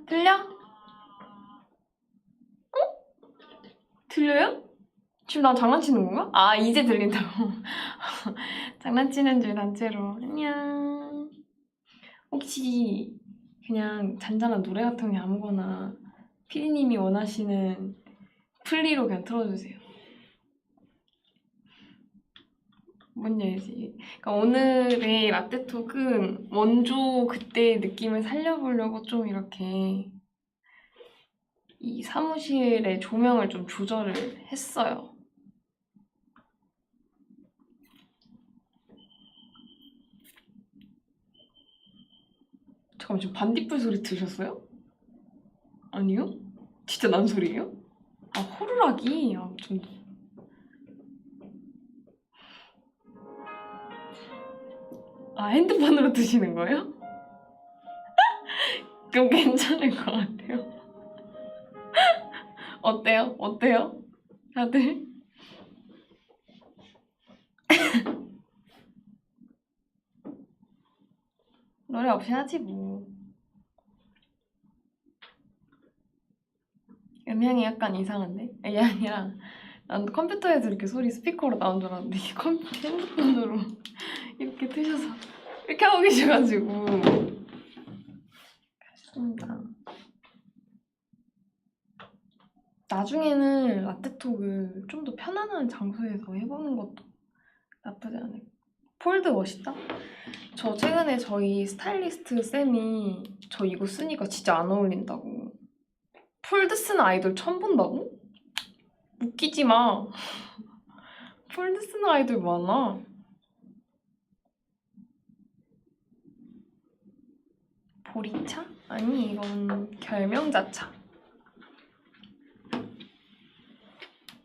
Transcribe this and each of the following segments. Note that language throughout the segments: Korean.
들려? 들려요? 지금 나 장난치는 건가? 아, 이제 들린다고. 장난치는 줄 단체로. 안녕. 혹시 그냥 잔잔한 노래 같은 게 아무거나 피디님이 원하시는 플리로 그냥 틀어주세요. 뭔지 알지? 그러니까 오늘의 라떼톡은 원조 그때의 느낌을 살려보려고 좀 이렇게 이 사무실의 조명을 좀 조절을 했어요. 잠깐만, 지금 반딧불 소리 들으셨어요? 아니요? 진짜 난 소리예요? 아, 호루라기? 아, 좀... 아, 핸드폰으로 드시는 거예요? 그럼 괜찮을 것 같아요. 어때요? 어때요? 다들? 노래 없이 하지 뭐. 음향이 약간 이상한데? 이게 아니라 난 컴퓨터에서 이렇게 소리 스피커로 나온 줄 알았는데 이게 핸드폰으로 이렇게 트셔서 이렇게 하고 계셔가지고 아쉽습니다. 나중에는 라떼톡을 좀 더 편안한 장소에서 해보는 것도 나쁘지 않아요. 폴드 멋있다? 저 최근에 저희 스타일리스트 쌤이 저 이거 쓰니까 진짜 안 어울린다고. 폴드 쓰는 아이돌 처음 본다고? 웃기지 마. 폴드 쓰는 아이돌 많아. 보리차? 아니, 이건 결명자차.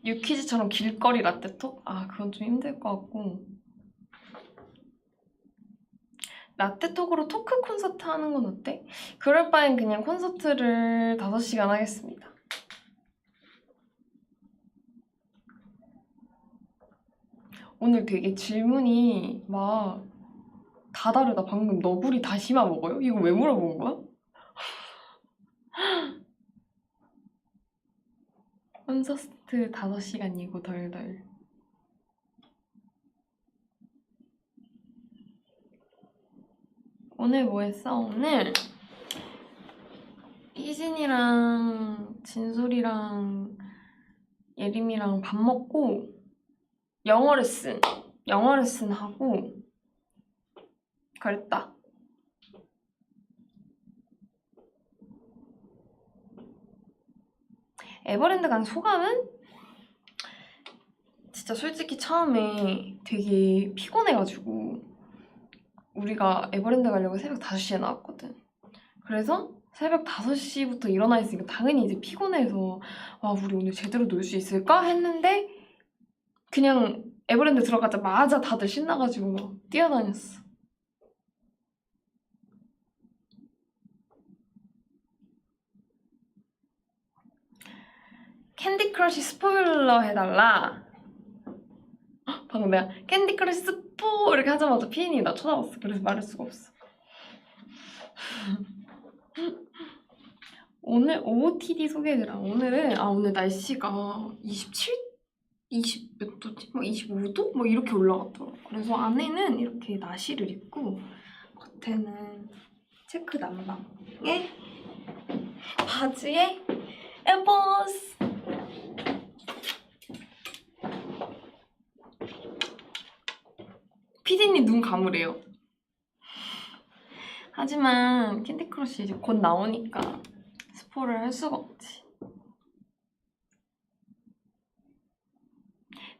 유퀴즈처럼 길거리 라떼톡? 아, 그건 좀 힘들 것 같고. 라떼톡으로 토크 콘서트 하는 건 어때? 그럴 바엔 그냥 콘서트를 5시간 하겠습니다. 오늘 되게 질문이 막 다 다르다. 방금 너구리 다시마 먹어요? 이거 왜 물어본 거야? 콘서트 5시간이고 덜덜. 오늘 뭐 했어? 오늘 희진이랑 진솔이랑 예림이랑 밥 먹고 영어 레슨 하고 그랬다. 에버랜드 간 소감은? 진짜 솔직히 처음에 되게 피곤해가지고 우리가 에버랜드 가려고 새벽 5시에 나왔거든. 그래서 새벽 5시부터 일어나 있으니까 당연히 이제 피곤해서 와, 우리 오늘 제대로 놀 수 있을까? 했는데 그냥 에버랜드 들어가자마자 다들 신나가지고 막 뛰어다녔어. 캔디 크러쉬 스포일러 해달라. 방금 내가 캔디 크러쉬 스포 이렇게 하자마자 피디님이 나 쳐다봤어. 그래서 말할 수가 없어. 오늘 OOTD 소개해주라. 오늘은 오늘 날씨가 20 몇 도지? 막 25도? 막 이렇게 올라갔더라고. 그래서 안에는 이렇게 나시를 입고 겉에는 체크 남방에 바지에 에버스. 피디님 눈 감으래요. 하지만 캔디 크러쉬 이제 곧 나오니까 스포를 할 수가 없지.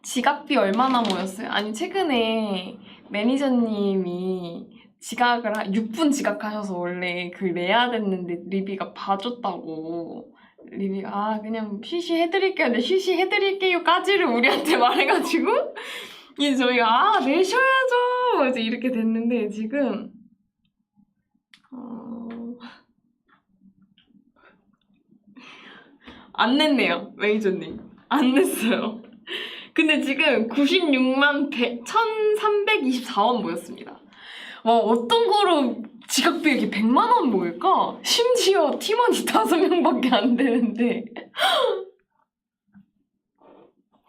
지각비 얼마나 모였어요? 아니, 최근에 매니저님이 6분 지각하셔서 원래 그 내야 됐는데 리비가 봐줬다고. 리비가 그냥 쉬쉬 해드릴게요. 근데 쉬쉬 해드릴게요까지를 우리한테 말해가지고 이제 저희가 내셔야죠 이제 이렇게 됐는데 지금 안 냈네요. 매니저님 안 냈어요. 근데 지금 96만 1324원 모였습니다. 와, 어떤 거로 지각비 이렇게 100만 원 모을까? 심지어 팀원이 5명밖에 안 되는데.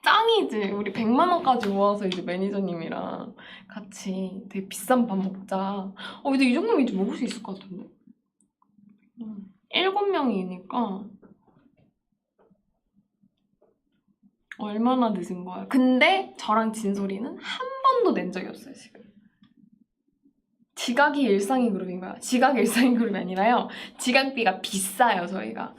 짱이지. 우리 100만 원까지 모아서 이제 매니저님이랑 같이 되게 비싼 밥 먹자. 근데 이 정도면 이제 먹을 수 있을 것 같은데. 7명이니까 얼마나 늦은 거야. 근데 저랑 진솔이는 한 번도 낸 적이 없어요, 지금. 지각이 일상인 그룹인 거야. 지각이 일상인 그룹이 아니라요. 지각비가 비싸요, 저희가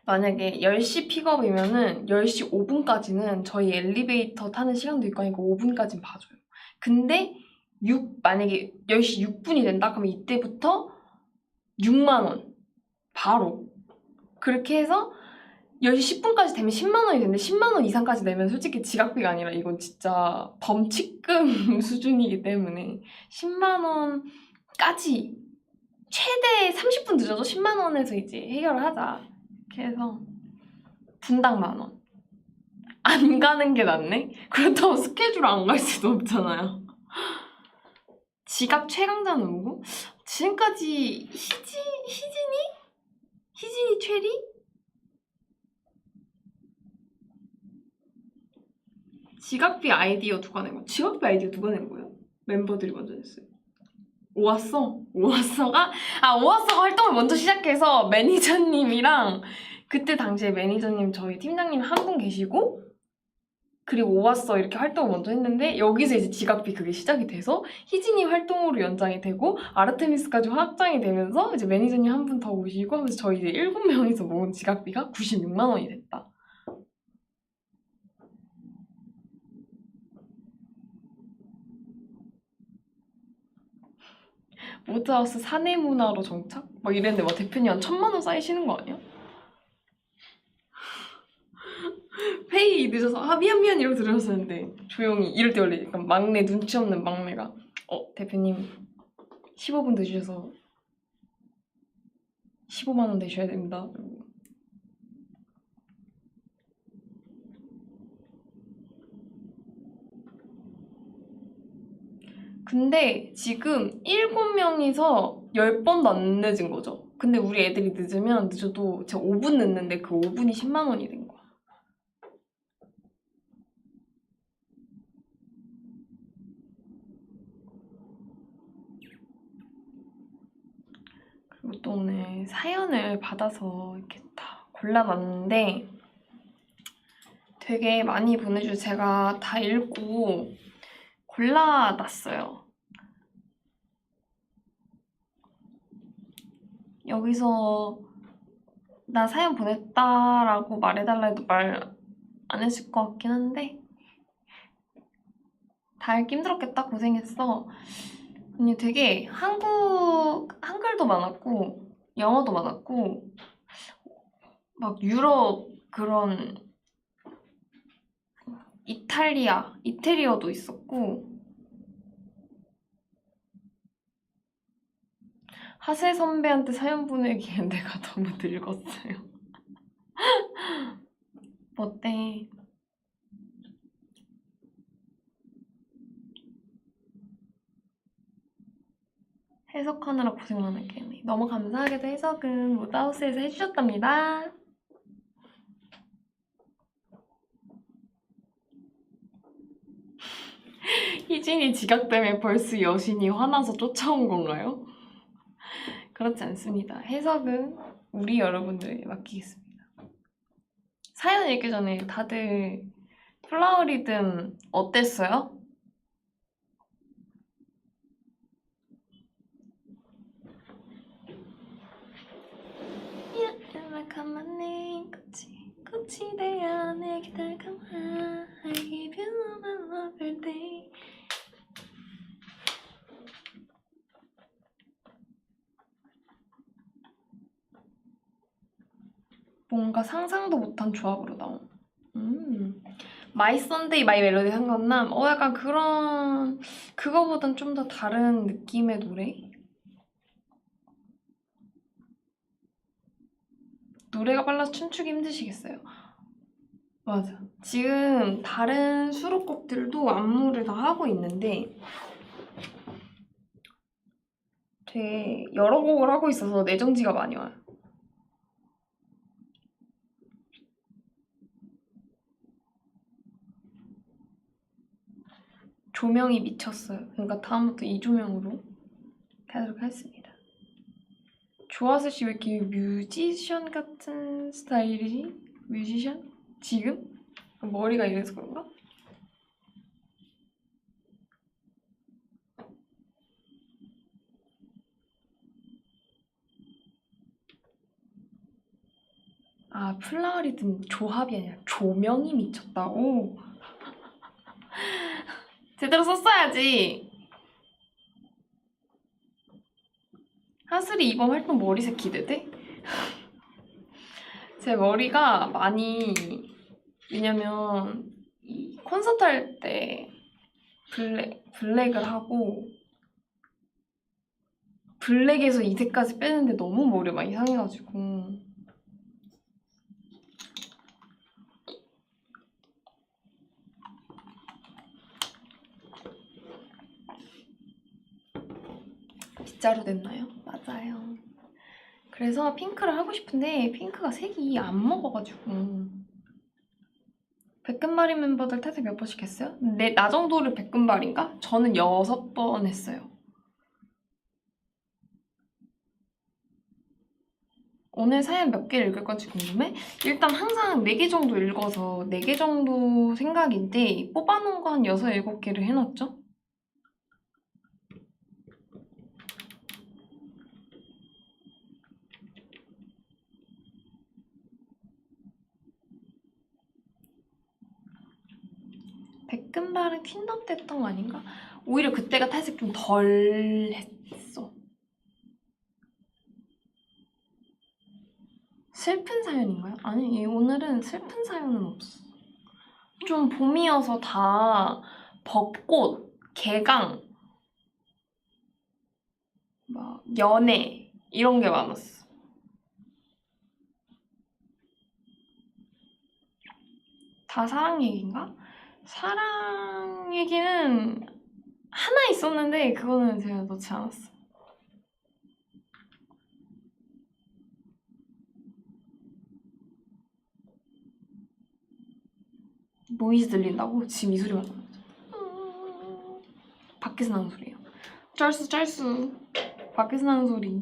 만약에 10시 픽업이면은 10시 5분까지는 저희 엘리베이터 타는 시간도 있고 하니까 5분까지는 봐줘요. 근데 만약에 10시 6분이 된다? 그러면 이때부터 6만 원. 바로. 그렇게 해서 10시 10분까지 되면 10만 원이 되는데 10만 원 이상까지 내면 솔직히 지각비가 아니라 이건 진짜 범칙금 수준이기 때문에 10만 원까지 최대 30분 늦어도 10만 원에서 이제 해결을 하자. 이렇게 해서 분당 10,000원. 안 가는 게 낫네? 그렇다고 스케줄 안 갈 수도 없잖아요. 지각 최강자 누구? 지금까지 희진이 최리? 지각비 아이디어 누가 낸 거야? 지각비 아이디어 누가 낸 거예요? 멤버들이 먼저 냈어요. 오았어가 활동을 먼저 시작해서 매니저님이랑 그때 당시에 매니저님 저희 팀장님 한 분 계시고 그리고 오았어 이렇게 활동을 먼저 했는데 여기서 이제 지각비 그게 시작이 돼서 희진이 활동으로 연장이 되고 아르테미스까지 확장이 되면서 이제 매니저님 한 분 더 오시고 하면서 저희 이제 7명이서 모은 지각비가 96만 원이 됐다. 모드하우스 사내문화로 정착? 막 이랬는데 막 대표님 한 1,000만 원 쌓이시는 거 아니야? 회의 늦어서 미안 이러고 들어섰는데 조용히 이럴 때 원래 약간 막내 눈치 없는 막내가 대표님 15분 늦으셔서 15만 원 내셔야 됩니다. 근데 지금 7명이서 10번도 안 늦은 거죠. 근데 우리 애들이 늦어도 제가 5분 늦는데 그 5분이 10만 원이 된 거야. 그리고 또 오늘 사연을 받아서 이렇게 다 골라놨는데 되게 많이 보내주셔서 제가 다 읽고 골라놨어요. 여기서 나 사연 보냈다라고 말해달라 해도 말 안 했을 것 같긴 한데 다 읽기 힘들었겠다. 고생했어. 언니 되게 한글도 많았고 영어도 많았고 막 유럽 그런 이태리어도 있었고 하세 선배한테 사연 보내기엔 내가 너무 늙었어요. 어때? 해석하느라 고생 많았겠네. 너무 감사하게도 해석은 모드하우스에서 해주셨답니다. 희진이 지각 때문에 벌써 여신이 화나서 쫓아온 건가요? 그렇지 않습니다. 해석은 우리 여러분들에게 맡기겠습니다. 사연 읽기 전에 다들 플라워 리듬 어땠어요? 가만히 꽃이 되어 내게 다가와 I give you all my love every day. 뭔가 상상도 못한 조합으로 나온 마이 선데이 마이 멜로디 상관남 약간 그거보단 좀 더 다른 느낌의 노래? 노래가 빨라서 춤추기 힘드시겠어요. 맞아. 지금 다른 수록곡들도 안무를 다 하고 있는데 되게 여러 곡을 하고 있어서 내정지가 많이 와요. 조명이 미쳤어요. 그러니까 다음부터 이 조명으로 하도록 하겠습니다. 조아스 씨 왜 이렇게 뮤지션 같은 스타일이지? 뮤지션? 지금? 머리가 이래서 그런가? 아, 플라워리듬 조합이 아니라 조명이 미쳤다고? 제대로 썼어야지. 하슬이 이번 활동 머리색 기대돼? 제 머리가 많이 왜냐면 이 콘서트 할 때 블랙을 하고 블랙에서 이색까지 빼는데 너무 머리가 많이 이상해가지고 빗자루 됐나요? 맞아요. 그래서 핑크를 하고 싶은데 핑크가 색이 안 먹어가지고 백금발이 멤버들 탈색 몇 번씩 했어요? 나 정도를 백금발인가? 저는 6번 했어요. 오늘 사연 몇 개를 읽을 건지 궁금해? 일단 항상 4개 정도 읽어서 4개 정도 생각인데 뽑아놓은 거 한 6, 7개를 해놨죠? 백금발은 퀸덤 때 했던 거 아닌가? 오히려 그때가 탈색 좀 덜 했어. 슬픈 사연인가요? 아니, 오늘은 슬픈 사연은 없어. 좀 봄이어서 다 벚꽃, 개강, 막 연애 이런 게 많았어. 다 사랑 얘기인가? 사랑 얘기는 하나 있었는데 그거는 제가 넣지 않았어. 노이즈 들린다고? 지금 이 소리만 나는 거죠. 밖에서 나는 소리예요. 짤수. 밖에서 나는 소리.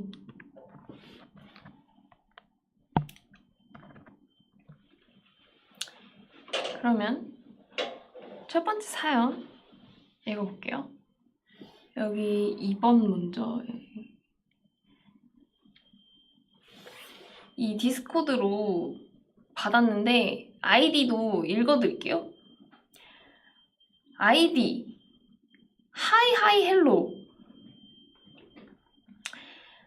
그러면 첫 번째 사연 읽어볼게요. 여기 2번 먼저 이 디스코드로 받았는데 아이디도 읽어드릴게요. 아이디 하이하이 헬로.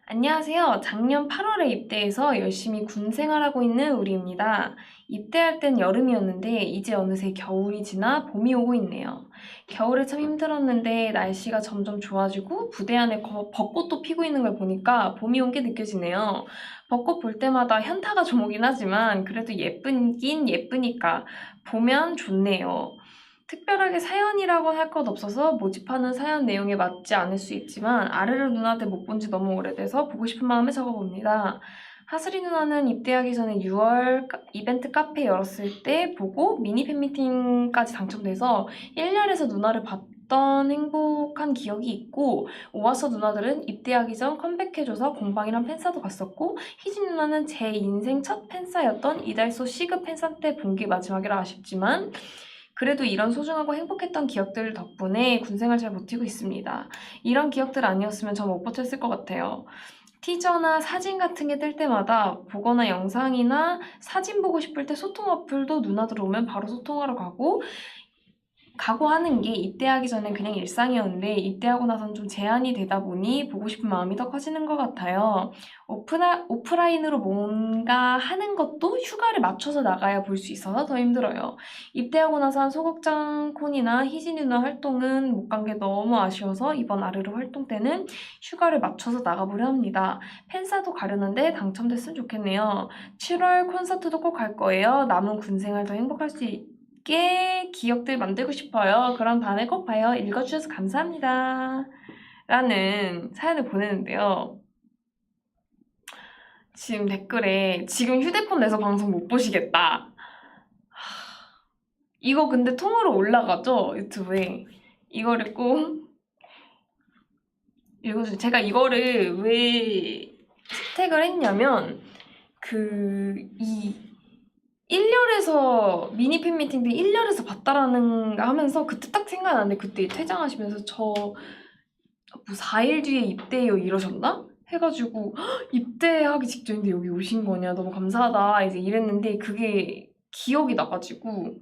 안녕하세요. 작년 8월에 입대해서 열심히 군 생활하고 있는 우리입니다. 입대할 땐 여름이었는데 이제 어느새 겨울이 지나 봄이 오고 있네요. 겨울에 참 힘들었는데 날씨가 점점 좋아지고 부대 안에 벚꽃도 피고 있는 걸 보니까 봄이 온 게 느껴지네요. 벚꽃 볼 때마다 현타가 좀 오긴 하지만 그래도 예쁘긴 예쁘니까 보면 좋네요. 특별하게 사연이라고 할 것 없어서 모집하는 사연 내용에 맞지 않을 수 있지만 아르르 누나들 못 본 지 너무 오래돼서 보고 싶은 마음에 적어봅니다. 하슬이 누나는 입대하기 전에 6월 이벤트 카페 열었을 때 보고 미니 팬미팅까지 당첨돼서 1년에서 누나를 봤던 행복한 기억이 있고 오아서 누나들은 입대하기 전 컴백해줘서 공방이랑 팬싸도 갔었고 희진 누나는 제 인생 첫 팬싸였던 이달소 시급 팬싸 때 본 게 마지막이라 아쉽지만 그래도 이런 소중하고 행복했던 기억들 덕분에 군생활 잘 버티고 있습니다. 이런 기억들 아니었으면 전 못 버텼을 것 같아요. 티저나 사진 같은 게 뜰 때마다 보거나 영상이나 사진 보고 싶을 때 소통 어플도 누나들 오면 바로 소통하러 가고 각오하는 게 입대하기 전엔 그냥 일상이었는데 입대하고 나선 좀 제한이 되다 보니 보고 싶은 마음이 더 커지는 것 같아요. 오프라인으로 뭔가 하는 것도 휴가를 맞춰서 나가야 볼 수 있어서 더 힘들어요. 입대하고 나서 한 소극장 콘이나 희진이 누나 활동은 못 간 게 너무 아쉬워서 이번 아르르 활동 때는 휴가를 맞춰서 나가보려 합니다. 팬사도 가려는데 당첨됐으면 좋겠네요. 7월 콘서트도 꼭 갈 거예요. 남은 군 생활 더 행복할 수 있게 기억들 만들고 싶어요. 그럼 다음에 꼭 봐요. 읽어주셔서 감사합니다. 라는 사연을 보내는데요. 지금 댓글에 지금 휴대폰 내서 방송 못 보시겠다. 이거 근데 통으로 올라가죠? 유튜브에. 이거를 꼭 읽어주세요. 제가 이거를 왜 스택을 했냐면 이 1열에서 미니 팬미팅 때 1열에서 봤다라는 거 하면서 그때 딱 생각나는데 그때 퇴장하시면서 저 뭐 4일 뒤에 입대해요 이러셨나? 해가지고 입대하기 직전인데 여기 오신 거냐 너무 감사하다 이제 이랬는데 그게 기억이 나가지고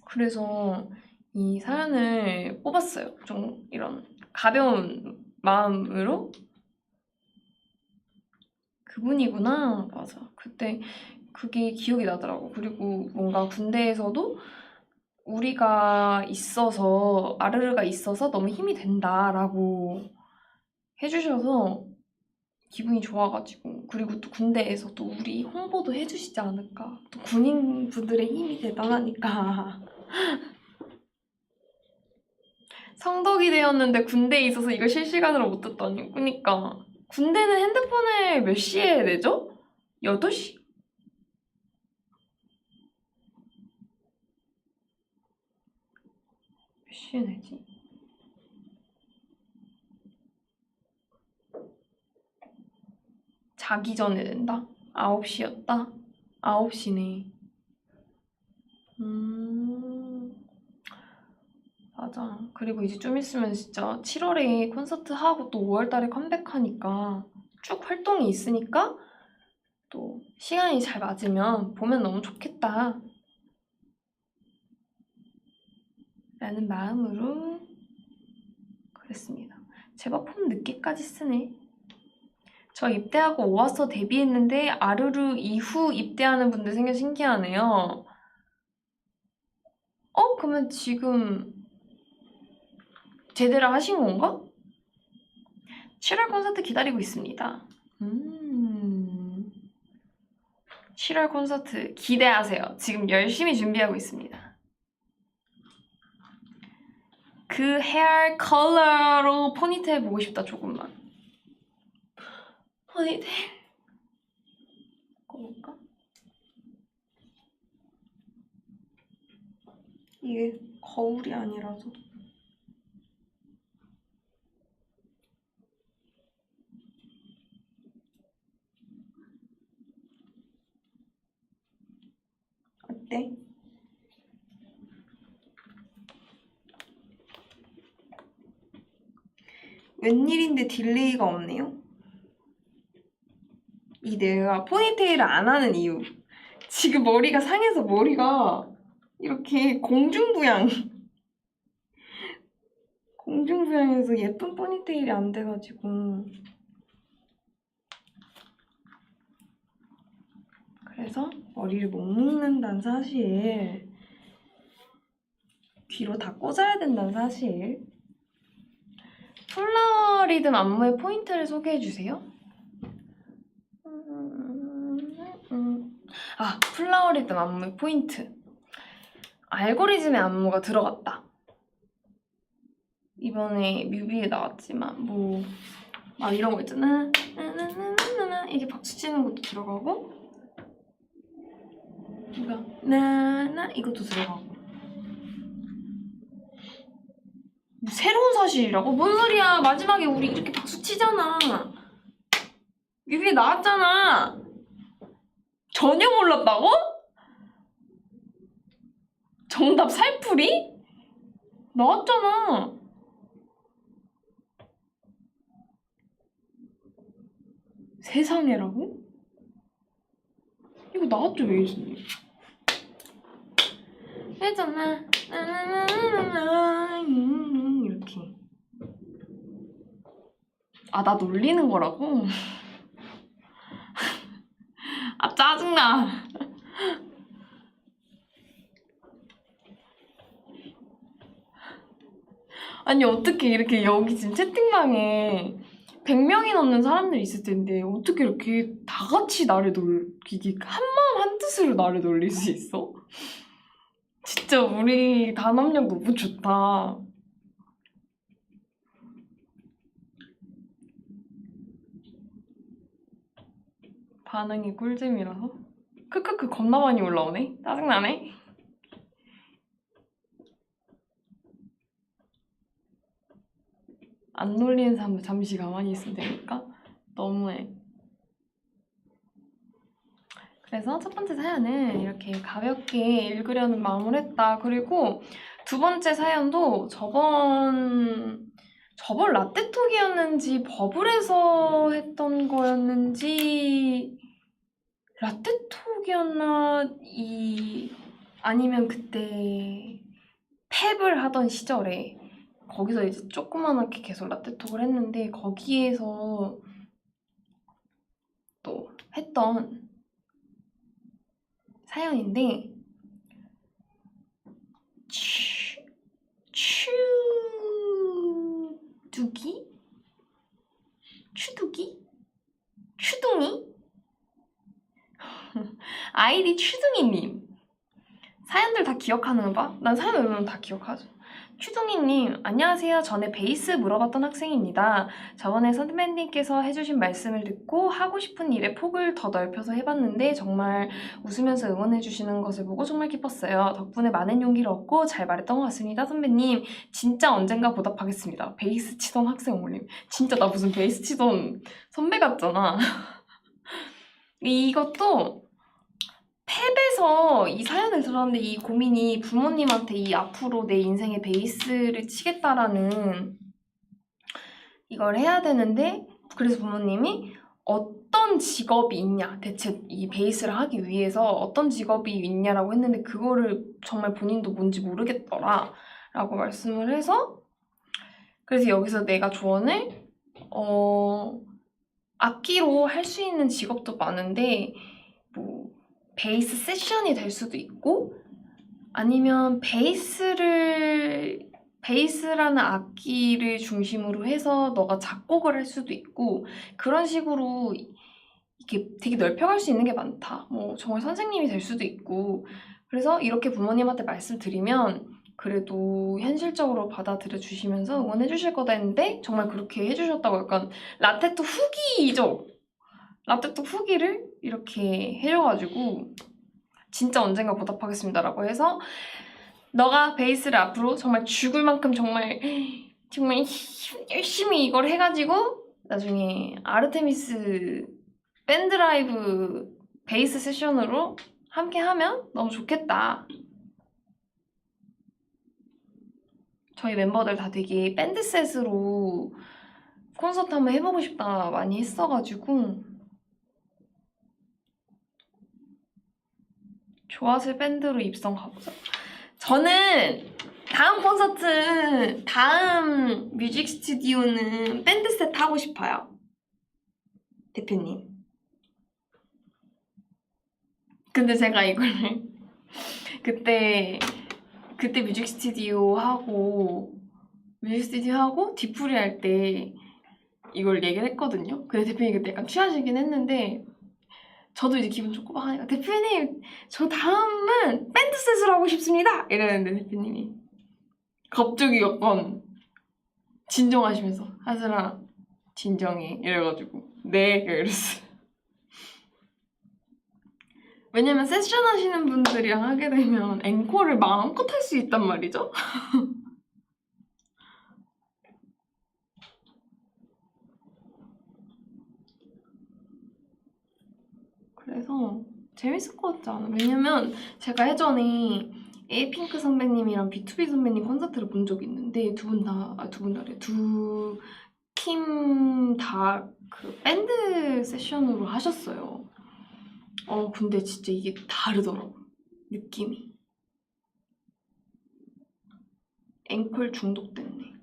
그래서 이 사연을 뽑았어요. 좀 이런 가벼운 마음으로 그분이구나. 맞아. 그때 그게 기억이 나더라고. 그리고 뭔가 군대에서도 우리가 있어서 아르르가 있어서 너무 힘이 된다라고 해주셔서 기분이 좋아가지고 그리고 또 군대에서 또 우리 홍보도 해주시지 않을까. 또 군인분들의 힘이 대단하니까. 성덕이 되었는데 군대에 있어서 이거 실시간으로 못 듣다니. 그니까 군대는 핸드폰을 몇 시에 내죠? 8시? 몇 시에 내지? 자기 전에 낸다? 9시였다? 9시네. 맞아. 그리고 이제 좀 있으면 진짜 7월에 콘서트 하고 또 5월 달에 컴백하니까 쭉 활동이 있으니까 또 시간이 잘 맞으면 보면 너무 좋겠다. 라는 마음으로 그랬습니다. 제발 폰 늦게까지 쓰네. 저 입대하고 오와서 데뷔했는데 아르르 이후 입대하는 분들 생겨 신기하네요. 그러면 지금 제대로 하신 건가? 7월 콘서트 기다리고 있습니다. 7월 콘서트 기대하세요. 지금 열심히 준비하고 있습니다. 그 헤어 컬러로 포니테일 보고 싶다 조금만. 포니테일 볼까? 이게 거울이 아니라서 어때? 웬일인데 딜레이가 없네요? 이 내가 포니테일을 안 하는 이유. 지금 머리가 상해서 머리가 이렇게 공중부양해서 예쁜 포니테일이 안 돼가지고 그래서 머리를 못 묶는다는 사실, 뒤로 다 꽂아야 된다는 사실. 플라워 리듬 안무의 포인트를 소개해주세요. 플라워 리듬 안무의 포인트. 알고리즘의 안무가 들어갔다. 이번에 뮤비에 나왔지만 막 이런 거 있잖아. 이게 박수 치는 것도 들어가고 이거 나나 이것도 들어가고. 새로운 사실이라고? 뭔 소리야. 마지막에 우리 이렇게 박수 치잖아. 뮤비에 나왔잖아. 전혀 몰랐다고? 정답 살풀이? 나왔잖아. 세상에라고? 이거 나왔죠, 웨이스님. 했잖아. 이렇게. 아, 나 놀리는 거라고? 아, 짜증나. 아니, 어떻게 이렇게 여기 지금 채팅방에 100명이 넘는 사람들이 있을 텐데 어떻게 이렇게 다 같이 나를 이게 한마음 한뜻으로 나를 놀릴 수 있어? 진짜 우리 단합력 너무 좋다. 반응이 꿀잼이라서? 크크크 겁나 많이 올라오네? 짜증나네? 안 놀리는 사람도 잠시 가만히 있으면 되니까? 너무해. 그래서 첫 번째 사연은 이렇게 가볍게 읽으려는 마음을 했다. 그리고 두 번째 사연도 저번 라떼톡이었는지 버블에서 했던 거였는지 라떼톡이었나 아니면 그때 탭을 하던 시절에 거기서 이제 조그만하게 계속 라떼톡을 했는데 거기에서 또 했던 사연인데 추두기? 추두기? 추둥이? 아이디 추둥이님. 사연들 다 기억하는 거 봐? 난 사연 외우면 다 기억하죠. 추둥이님, 안녕하세요. 전에 베이스 물어봤던 학생입니다. 저번에 선배님께서 해주신 말씀을 듣고 하고 싶은 일의 폭을 더 넓혀서 해봤는데 정말 웃으면서 응원해주시는 것을 보고 정말 기뻤어요. 덕분에 많은 용기를 얻고 잘 말했던 것 같습니다. 선배님, 진짜 언젠가 보답하겠습니다. 베이스 치던 학생 어울림. 진짜 나 무슨 베이스 치던 선배 같잖아. 이것도 탭에서 이 사연을 들었는데 이 고민이 부모님한테 이 앞으로 내 인생의 베이스를 치겠다라는 이걸 해야 되는데 그래서 부모님이 어떤 직업이 있냐 대체 이 베이스를 하기 위해서 어떤 직업이 있냐라고 했는데 그거를 정말 본인도 뭔지 모르겠더라 라고 말씀을 해서 그래서 여기서 내가 조언을 악기로 할 수 있는 직업도 많은데 뭐 베이스 세션이 될 수도 있고 아니면 베이스라는 악기를 중심으로 해서 너가 작곡을 할 수도 있고 그런 식으로 이게 되게 넓혀갈 수 있는 게 많다. 뭐 정말 선생님이 될 수도 있고 그래서 이렇게 부모님한테 말씀드리면 그래도 현실적으로 받아들여 주시면서 응원해 주실 거다 했는데 정말 그렇게 해주셨다고 약간 라테토 후기죠. 라떼톡 후기를 이렇게 해줘가지고 진짜 언젠가 보답하겠습니다라고 해서 너가 베이스를 앞으로 정말 죽을 만큼 정말 열심히 이걸 해가지고 나중에 아르테미스 밴드 라이브 베이스 세션으로 함께 하면 너무 좋겠다. 저희 멤버들 다 되게 밴드 셋으로 콘서트 한번 해보고 싶다 많이 했어가지고 좋아슬 밴드로 입성 가보자. 저는 다음 콘서트, 다음 뮤직 스튜디오는 밴드 셋 하고 싶어요. 대표님. 근데 제가 이거를 그때 뮤직 스튜디오 하고 디프리 할 때 이걸 얘기를 했거든요. 근데 대표님이 그때 약간 취하시긴 했는데 저도 이제 기분 좋고 막 하니까 대표님 저 다음은 밴드 셋을 하고 싶습니다 이랬는데 대표님이 갑자기 약간 진정하시면서 하슬아 진정해 이래가지고 네 이랬어요. 왜냐면 세션 하시는 분들이랑 하게 되면 앵콜을 마음껏 할 수 있단 말이죠. 그래서 재밌을 것 같지 않아? 왜냐면 제가 예전에 에이핑크 선배님이랑 B2B 선배님 콘서트를 본 적이 있는데 두 팀 다 그 밴드 세션으로 하셨어요. 근데 진짜 이게 다르더라고 느낌이. 앵콜 중독됐네.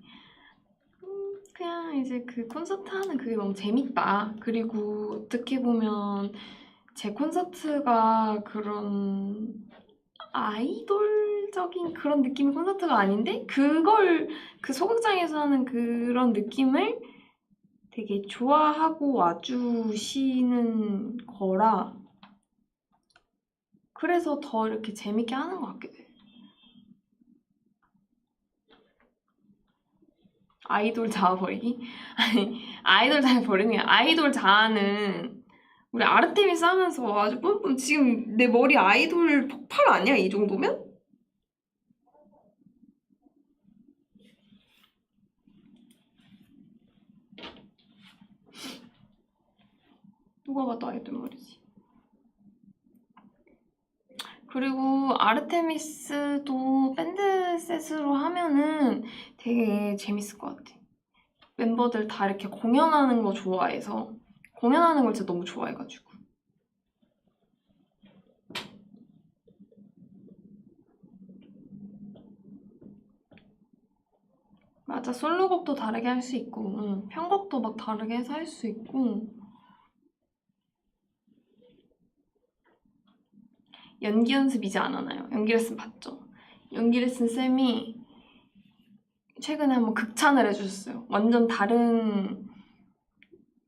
그냥 이제 그 콘서트 하는 그게 너무 재밌다. 그리고 어떻게 보면 제 콘서트가 그런 아이돌적인 그런 느낌의 콘서트가 아닌데 그걸 그 소극장에서 하는 그런 느낌을 되게 좋아하고 와주시는 거라 그래서 더 이렇게 재밌게 하는 것 같기도 해. 아이돌 자아 버리기? 아니 아이돌 자아 버리는 게 아이돌 자아는 우리 아르테미스 하면서 아주 뿜뿜 지금 내 머리 아이돌 폭발 아니야 이 정도면? 누가 봐도 아이돌 머리지. 그리고 아르테미스도 밴드 셋으로 하면은 되게 재밌을 것 같아. 멤버들 다 이렇게 공연하는 거 좋아해서 공연하는 걸 진짜 너무 좋아해가지고 맞아 솔로곡도 다르게 할 수 있고 편곡도 막 다르게 해서 할 수 있고 연기 연습 이제 안 하나요? 연기 레슨 받죠? 연기 레슨 쌤이 최근에 한번 극찬을 해주셨어요. 완전 다른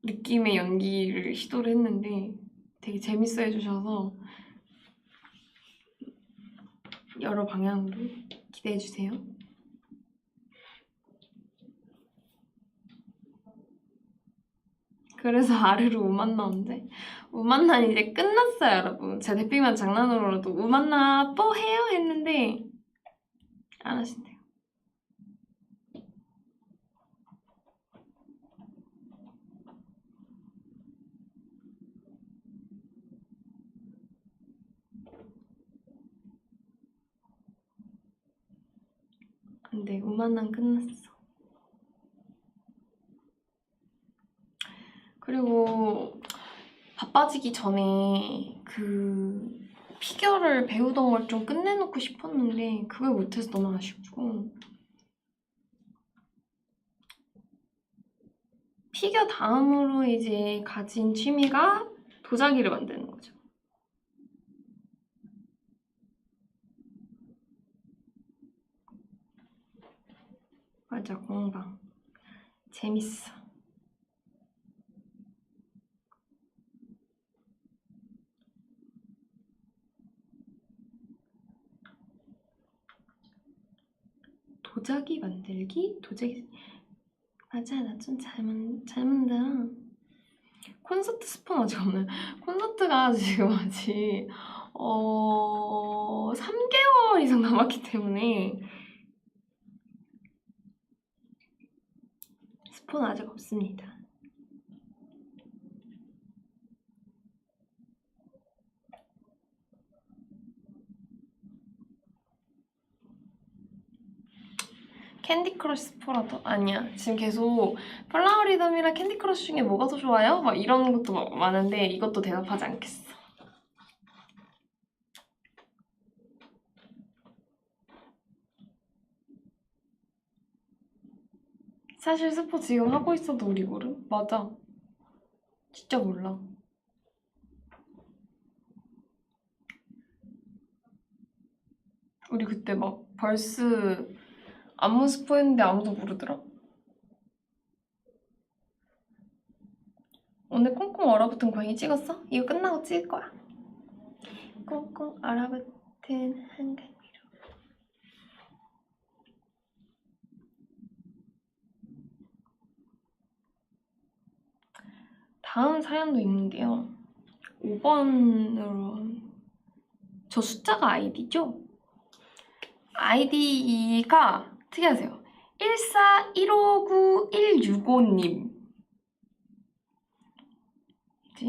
느낌의 연기를 시도를 했는데 되게 재밌어 해주셔서 여러 방향으로 기대해주세요. 그래서 아르르 우만나인데 우만나 이제 끝났어요 여러분. 제 대피만 장난으로라도 우만나 또 해요? 했는데 안 하신대요. 안돼 우만나 끝났어. 그리고 바빠지기 전에 그 피겨를 배우던 걸 좀 끝내놓고 싶었는데 그걸 못해서 너무 아쉽고 피겨 다음으로 이제 가진 취미가 도자기를 만드는 거죠. 맞아 공방 재밌어. 도자기 만들기? 도자기 맞아 나 좀 잘 만들어. 콘서트 스폰 아직 없나요? 콘서트가 지금 아직 3개월 이상 남았기 때문에 스폰 아직 없습니다. 캔디 크러쉬 스포라도? 아니야. 지금 계속 플라워 리듬이랑 캔디 크러쉬 중에 뭐가 더 좋아요? 막 이런 것도 막 많은데 이것도 대답하지 않겠어. 사실 스포 지금 하고 있어도 우리 모름? 맞아. 진짜 몰라. 우리 그때 막 벌스 안무 스포 했는데 아무도 모르더라. 오늘 꽁꽁 얼어붙은 고양이 찍었어? 이거 끝나고 찍을 거야. 꽁꽁 얼어붙은 한강 위로. 다음 사연도 있는데요. 5번으로 저 숫자가 아이디죠? 아이디가 특이하세요. 14159-165님 이제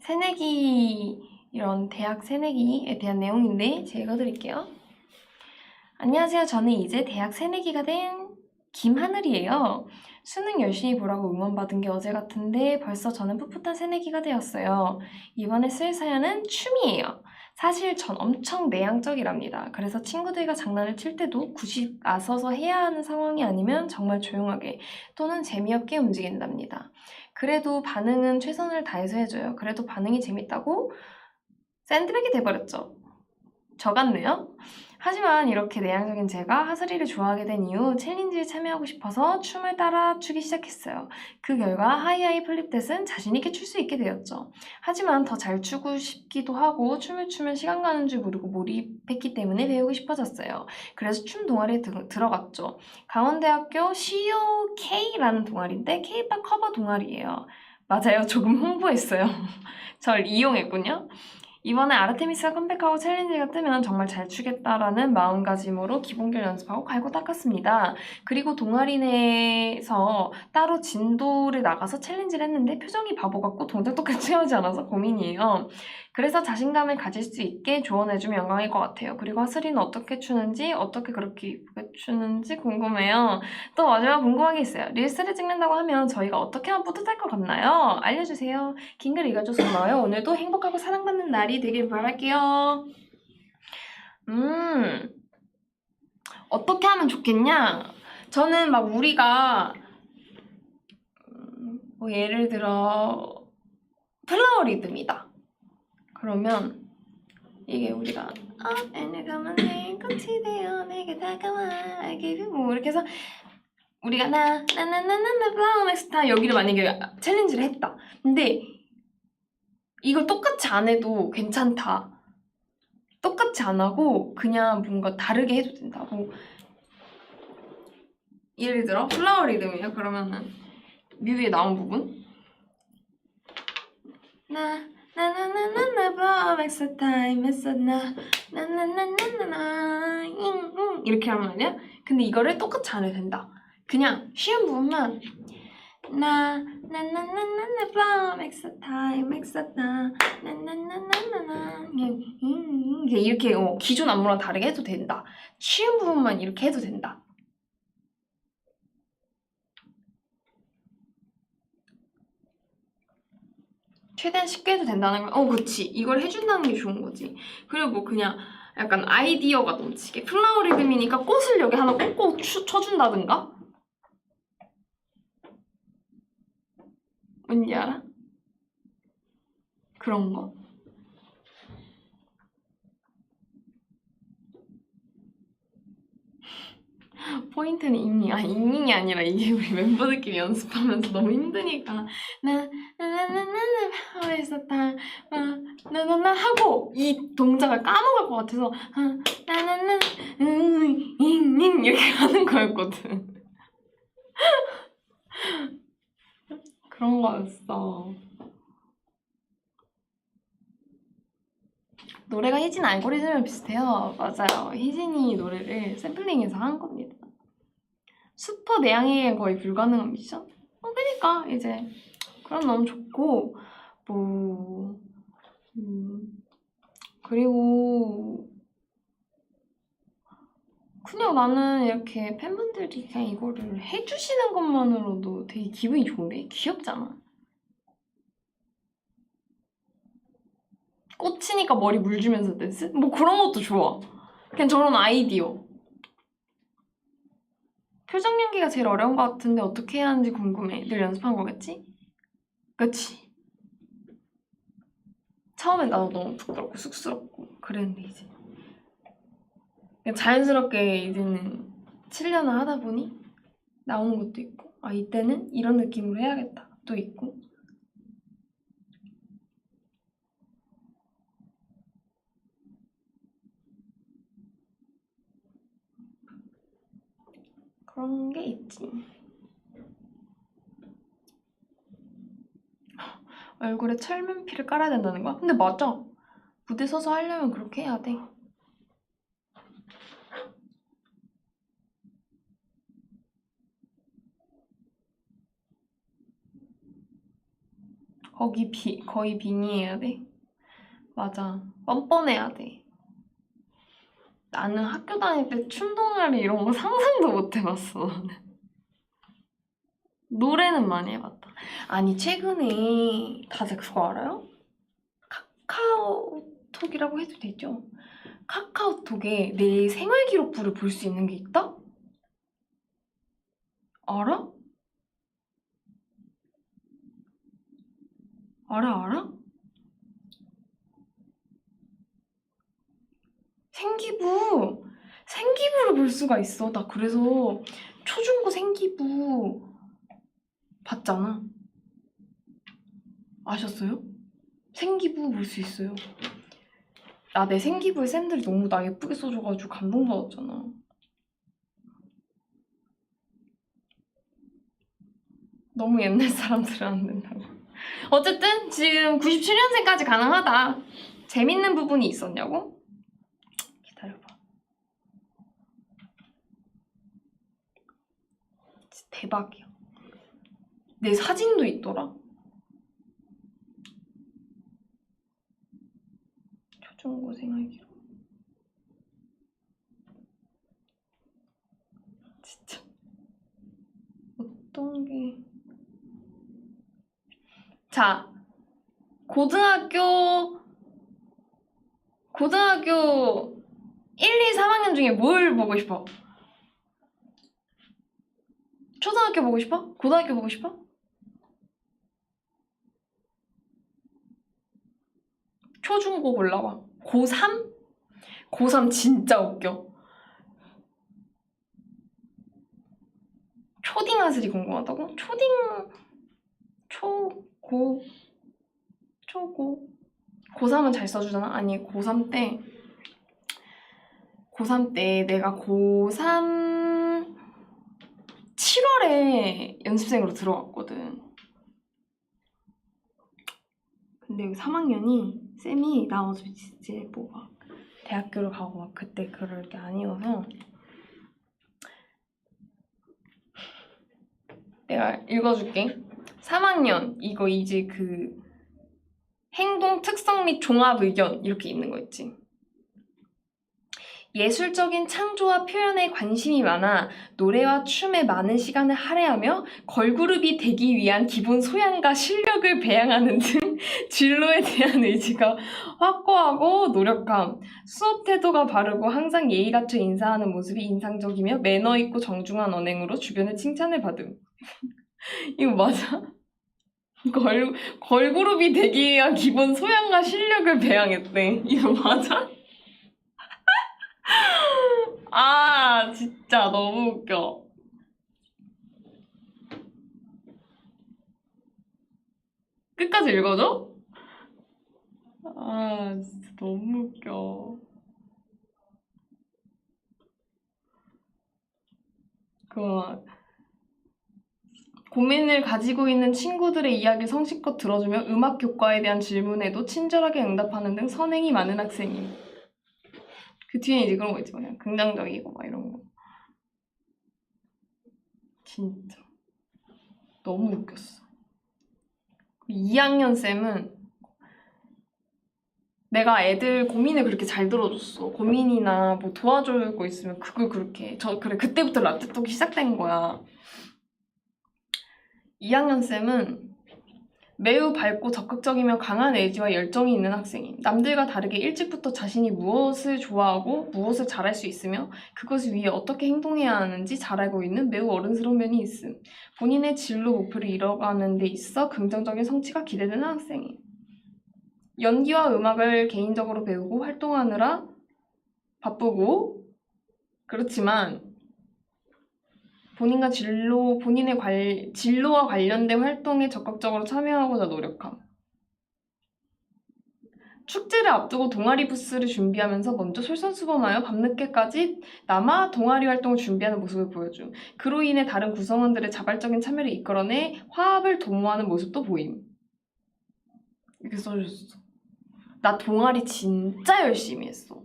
새내기 이런 대학 새내기에 대한 내용인데 제가 읽어드릴게요. 안녕하세요. 저는 이제 대학 새내기가 된 김하늘이에요. 수능 열심히 보라고 응원받은 게 어제 같은데 벌써 저는 풋풋한 새내기가 되었어요. 이번에 쓸 사연은 춤이에요. 사실 전 엄청 내향적이랍니다. 그래서 친구들과 장난을 칠 때도 굳이 나서서 해야 하는 상황이 아니면 정말 조용하게 또는 재미없게 움직인답니다. 그래도 반응은 최선을 다해서 해줘요. 그래도 반응이 재밌다고 샌드백이 돼버렸죠. 저 같네요. 하지만 이렇게 내향적인 제가 하슬이를 좋아하게 된 이후 챌린지에 참여하고 싶어서 춤을 따라 추기 시작했어요. 그 결과 하이하이 플립댓은 자신있게 출 수 있게 되었죠. 하지만 더 잘 추고 싶기도 하고 춤을 추면 시간 가는 줄 모르고 몰입했기 때문에 배우고 싶어졌어요. 그래서 춤 동아리에 들어갔죠. 강원대학교 COK라는 동아리인데 K-pop 커버 동아리예요. 맞아요. 조금 홍보했어요. 절 이용했군요. 이번에 아르테미스가 컴백하고 챌린지가 뜨면 정말 잘 추겠다라는 마음가짐으로 기본기를 연습하고 갈고 닦았습니다. 그리고 동아리 내에서 따로 진도를 나가서 챌린지를 했는데 표정이 바보 같고 동작 똑같이 하지 않아서 고민이에요. 그래서 자신감을 가질 수 있게 조언해주면 영광일 것 같아요. 그리고 하슬이는 어떻게 추는지 어떻게 그렇게 이쁘게 추는지 궁금해요. 또 마지막 궁금한 게 있어요. 릴스를 찍는다고 하면 저희가 어떻게 하면 뿌듯할 것 같나요? 알려주세요. 긴 글 읽어줘서 고마워요. 오늘도 행복하고 사랑받는 날이 되길 바랄게요. 어떻게 하면 좋겠냐? 저는 막 우리가 뭐 예를 들어 플라워 리듬이다. 그러면 이게 우리가 애내가만 내 꽃이 되어 내게 다가와 I give you 뭐 이렇게 해서 우리가 나나나나나 플라워 맥스타 여기를 만약에 챌린지를 했다. 근데 이걸 똑같이 안 해도 괜찮다. 똑같이 안 하고 그냥 뭔가 다르게 해도 된다고. 예를 들어 플라워 리듬이에요. 그러면은 뮤비에 나온 부분 나나나나나 플라워 맥스 타임 했어 나나나나나나 이렇게 하면 아니야? 근데 이거를 똑같이 안 해도 된다. 그냥 쉬운 부분만 나나나나나 플라워 맥스 타임 맥스 나 나나나나나나 이렇게 기존 안무랑 다르게 해도 된다. 쉬운 부분만 이렇게 해도 된다. 최대한 쉽게 해도 된다는 거. 그치. 이걸 해준다는 게 좋은 거지. 그리고 뭐 그냥 약간 아이디어가 넘치게 플라워 리듬이니까 꽃을 여기 하나 꽂고 쳐준다든가? 뭔지 알아? 그런 거. 포인트는 잉잉이 아니라 이게 우리 멤버들끼리 연습하면서 너무 힘드니까 나나나나나 하면서 나나나 하고 이 동작을 까먹을 것 같아서 나나나 잉잉 이렇게 하는 거였거든. 그런 거였어. 노래가 희진 알고리즘이랑 비슷해요. 맞아요. 희진이 노래를 샘플링해서 한 겁니다. 슈퍼 내향에겐 거의 불가능한 미션? 그러니까 이제 그럼 너무 좋고 뭐 그리고 그냥 나는 이렇게 팬분들이 그냥 이거를 해주시는 것만으로도 되게 기분이 좋은데? 귀엽잖아. 꽂히니까 머리 물주면서 댄스? 뭐 그런 것도 좋아. 그냥 저런 아이디어. 표정 연기가 제일 어려운 것 같은데 어떻게 해야 하는지 궁금해. 늘 연습한 거겠지? 그치? 처음엔 나도 너무 부끄럽고 쑥스럽고 그랬는데 이제 그냥 자연스럽게 이제는 7년을 하다 보니 나오는 것도 있고 이때는 이런 느낌으로 해야겠다 또 있고 그런 게 있지. 얼굴에 철면피를 깔아야 된다는 거야? 근데 맞아. 무대 서서 하려면 그렇게 해야 돼. 거의 빙의해야 돼. 맞아. 뻔뻔해야 돼. 나는 학교 다닐 때 춤 동아리 이런 거 상상도 못 해봤어. 나는. 노래는 많이 해봤다. 아니 최근에 다들 그거 알아요? 카카오톡이라고 해도 되죠? 카카오톡에 내 생활 기록부를 볼 수 있는 게 있다? 알아? 알아? 생기부를 볼 수가 있어. 나 그래서 초중고 생기부 봤잖아. 아셨어요? 생기부 볼 수 있어요. 나 내 생기부에 쌤들이 너무 나 예쁘게 써줘가지고 감동받았잖아. 너무 옛날 사람들은 안 된다고. 어쨌든 지금 97년생까지 가능하다. 재밌는 부분이 있었냐고? 기다려봐. 진짜 대박이야. 내 사진도 있더라. 초중고 생활기록. 진짜 어떤 게... 자, 고등학교 1, 2, 3학년 중에 뭘 보고 싶어? 초등학교 보고 싶어? 고등학교 보고 싶어? 초중고 골라봐. 고3? 고3 진짜 웃겨. 초딩 하슬이 궁금하다고? 초고 고3은 잘 써주잖아? 아니 고3 때 내가 고3 7월에 연습생으로 들어갔거든. 근데 3학년이 쌤이 나 어차피 이제 뭐 막 대학교를 가고 막 그때 그럴 게 아니어서 내가 읽어줄게. 3학년 이거 이제 그 행동 특성 및 종합 의견 이렇게 있는 거 있지. 예술적인 창조와 표현에 관심이 많아 노래와 춤에 많은 시간을 할애하며 걸그룹이 되기 위한 기본 소양과 실력을 배양하는 등 진로에 대한 의지가 확고하고 노력함. 수업 태도가 바르고 항상 예의 갖춰 인사하는 모습이 인상적이며 매너 있고 정중한 언행으로 주변의 칭찬을 받음. 이거 맞아? 걸그룹이 되기 위한 기본 소양과 실력을 배양했대. 이거 맞아? 아, 진짜 너무 웃겨. 끝까지 읽어줘? 아, 진짜 너무 웃겨. 그 고민을 가지고 있는 친구들의 이야기를 성실껏 들어주며 음악 교과에 대한 질문에도 친절하게 응답하는 등 선행이 많은 학생임. 그 뒤에 이제 그런 거 있지, 그냥 긍정적이고 막 이런 거. 진짜 너무 웃겼어. 2학년 쌤은 내가 애들 고민을 그렇게 잘 들어줬어. 고민이나 뭐 도와줄 거 있으면 그걸 그렇게 그래 그때부터 라떼톡이 시작된 거야. 2학년 쌤은 매우 밝고 적극적이며 강한 의지와 열정이 있는 학생임. 남들과 다르게 일찍부터 자신이 무엇을 좋아하고 무엇을 잘할 수 있으며 그것을 위해 어떻게 행동해야 하는지 잘 알고 있는 매우 어른스러운 면이 있음. 본인의 진로 목표를 이뤄가는 데 있어 긍정적인 성취가 기대되는 학생임. 연기와 음악을 개인적으로 배우고 활동하느라 바쁘고 그렇지만 본인의 진로와 관련된 활동에 적극적으로 참여하고자 노력함. 축제를 앞두고 동아리 부스를 준비하면서 먼저 솔선수범하여 밤늦게까지 남아 동아리 활동을 준비하는 모습을 보여줌. 그로 인해 다른 구성원들의 자발적인 참여를 이끌어내 화합을 도모하는 모습도 보임. 이렇게 써줬어. 나 동아리 진짜 열심히 했어.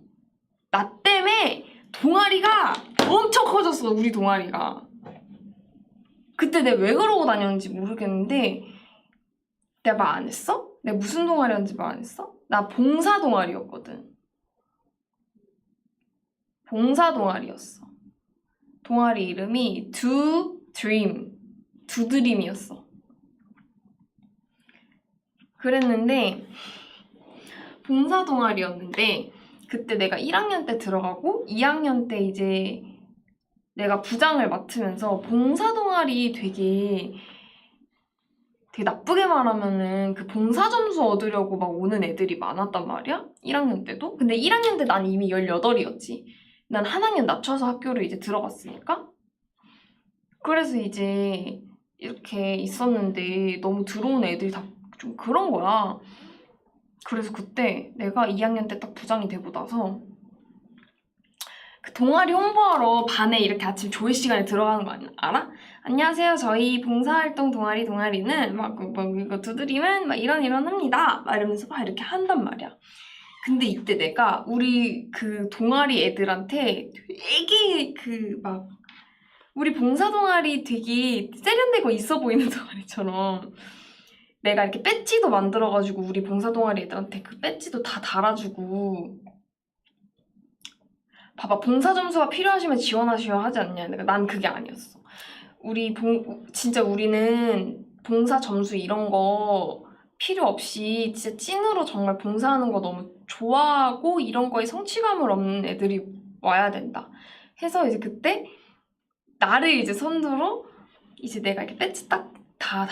나 때문에 동아리가 엄청 커졌어, 우리 동아리가. 그때 내가 왜 그러고 다녔는지 모르겠는데 내가 말 안 했어? 내가 무슨 동아리였는지 말 안 했어? 나 봉사 동아리였거든. 봉사 동아리였어. 동아리 이름이 Do Dream. 두드림이었어. 그랬는데 봉사 동아리였는데 그때 내가 1학년 때 들어가고 2학년 때 이제 내가 부장을 맡으면서 봉사 동아리 되게 나쁘게 말하면은 그 봉사 점수 얻으려고 막 오는 애들이 많았단 말이야? 1학년 때도? 근데 1학년 때 난 이미 18이었지. 난 한 학년 낮춰서 학교를 이제 들어갔으니까. 그래서 이제 이렇게 있었는데 너무 들어온 애들이 다 좀 그런 거야. 그래서 그때 내가 2학년 때 딱 부장이 되고 나서 그 동아리 홍보하러 반에 이렇게 아침 조회 시간에 들어가는 거 알아? 안녕하세요. 저희 봉사활동 동아리는 막 이거 두드리면 막 이런 합니다. 막 이러면서 막 이렇게 한단 말이야. 근데 이때 내가 우리 그 동아리 애들한테 되게 우리 봉사 동아리 되게 세련되고 있어 보이는 동아리처럼 내가 이렇게 배지도 만들어가지고 우리 봉사 동아리 애들한테 그 배지도 다 달아주고 봐봐, 봉사 점수가 필요하시면 지원하셔야 하지 않냐. 난 그게 아니었어. 진짜 우리는 봉사 점수 이런 거 필요 없이 진짜 찐으로 정말 봉사하는 거 너무 좋아하고 이런 거에 성취감을 얻는 애들이 와야 된다. 해서 이제 그때 나를 이제 선두로 이제 내가 이렇게 배지 딱 다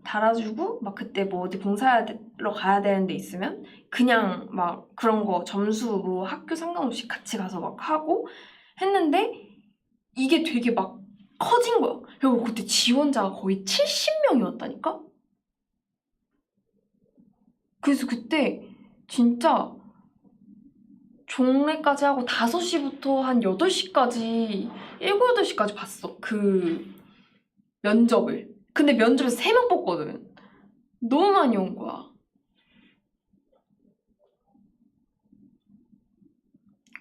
달아주고 막 그때 뭐 어디 봉사하러 가야 되는 데 있으면 그냥 막 그런 거 점수 뭐 학교 상관없이 같이 가서 막 하고 했는데 이게 되게 막 커진 거야. 그리고 그때 지원자가 거의 70명이었다니까? 그래서 그때 진짜 종례까지 하고 5시부터 한 8시까지 7, 8시까지 봤어. 그 면접을. 근데 면접에서 3명 뽑거든. 너무 많이 온 거야.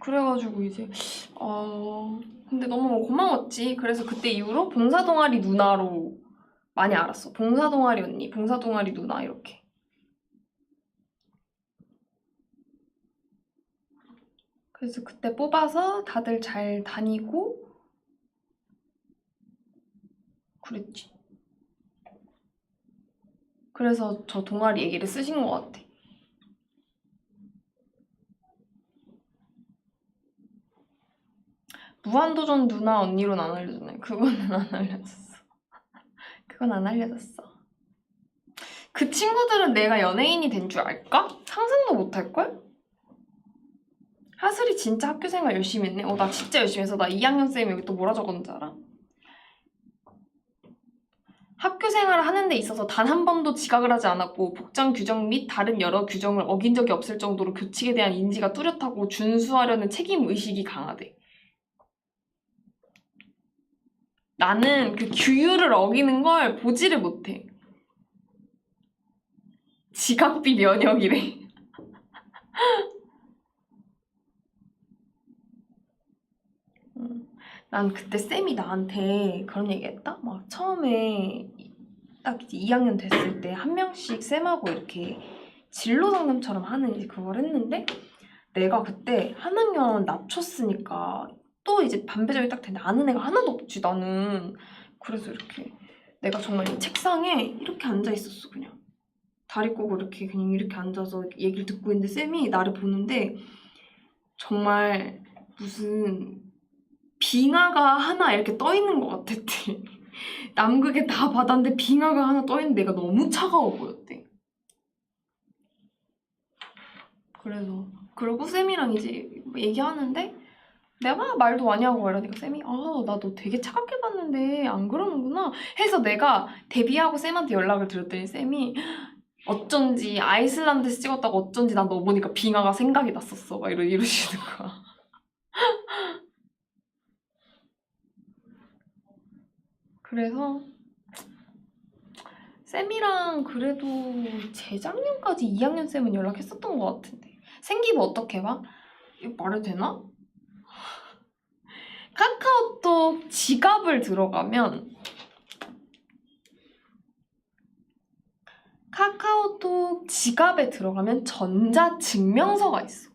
그래가지고 이제 근데 너무 고마웠지. 그래서 그때 이후로 봉사동아리 누나로 많이 알았어. 봉사동아리 언니, 봉사동아리 누나 이렇게. 그래서 그때 뽑아서 다들 잘 다니고 그랬지. 그래서 저 동아리 얘기를 쓰신 것 같아. 무한도전 누나 언니로는 안 알려줬네. 그거는 안 알려줬어. 그건 안 알려줬어. 그 친구들은 내가 연예인이 된 줄 알까? 상상도 못 할걸? 하슬이 진짜 학교생활 열심히 했네. 나 진짜 열심히 했어. 나 2학년 쌤이 여기 또 뭐라 적었는지 알아? 학교생활을 하는 데 있어서 단 한 번도 지각을 하지 않았고 복장 규정 및 다른 여러 규정을 어긴 적이 없을 정도로 규칙에 대한 인지가 뚜렷하고 준수하려는 책임의식이 강하대. 나는 그 규율을 어기는 걸 보지를 못해. 지각비 면역이래. 난 그때 쌤이 나한테 그런 얘기 했다? 막 처음에 딱 이제 2학년 됐을 때 한 명씩 쌤하고 이렇게 진로 상담처럼 하는 이제 그걸 했는데 내가 그때 한 학년 낮췄으니까 또 이제 반배정이 딱 됐는데 아는 애가 하나도 없지 나는. 그래서 이렇게 내가 정말 이 책상에 이렇게 앉아 있었어. 그냥 다리 꼬고 이렇게 그냥 이렇게 앉아서 얘기를 듣고 있는데 쌤이 나를 보는데 정말 무슨 빙하가 하나 이렇게 떠 있는 것 같았대. 남극에 다 바다인데 빙하가 하나 떠 있는 내가 너무 차가워 보였대. 그래서 그리고 쌤이랑 이제 얘기하는데 내가 말도 많이 하고 이러니까 쌤이 나 너 되게 차갑게 봤는데 안 그러는구나 해서 내가 데뷔하고 쌤한테 연락을 드렸더니 쌤이 어쩐지 아이슬란드에서 찍었다고 어쩐지 난 너 보니까 빙하가 생각이 났었어 막 이러시는 거야. 그래서 쌤이랑 그래도 재작년까지 2학년 쌤은 연락했었던 것 같은데 생기부 어떻게 봐? 이거 말해도 되나? 카카오톡 지갑을 들어가면 카카오톡 지갑에 들어가면 전자증명서가 있어.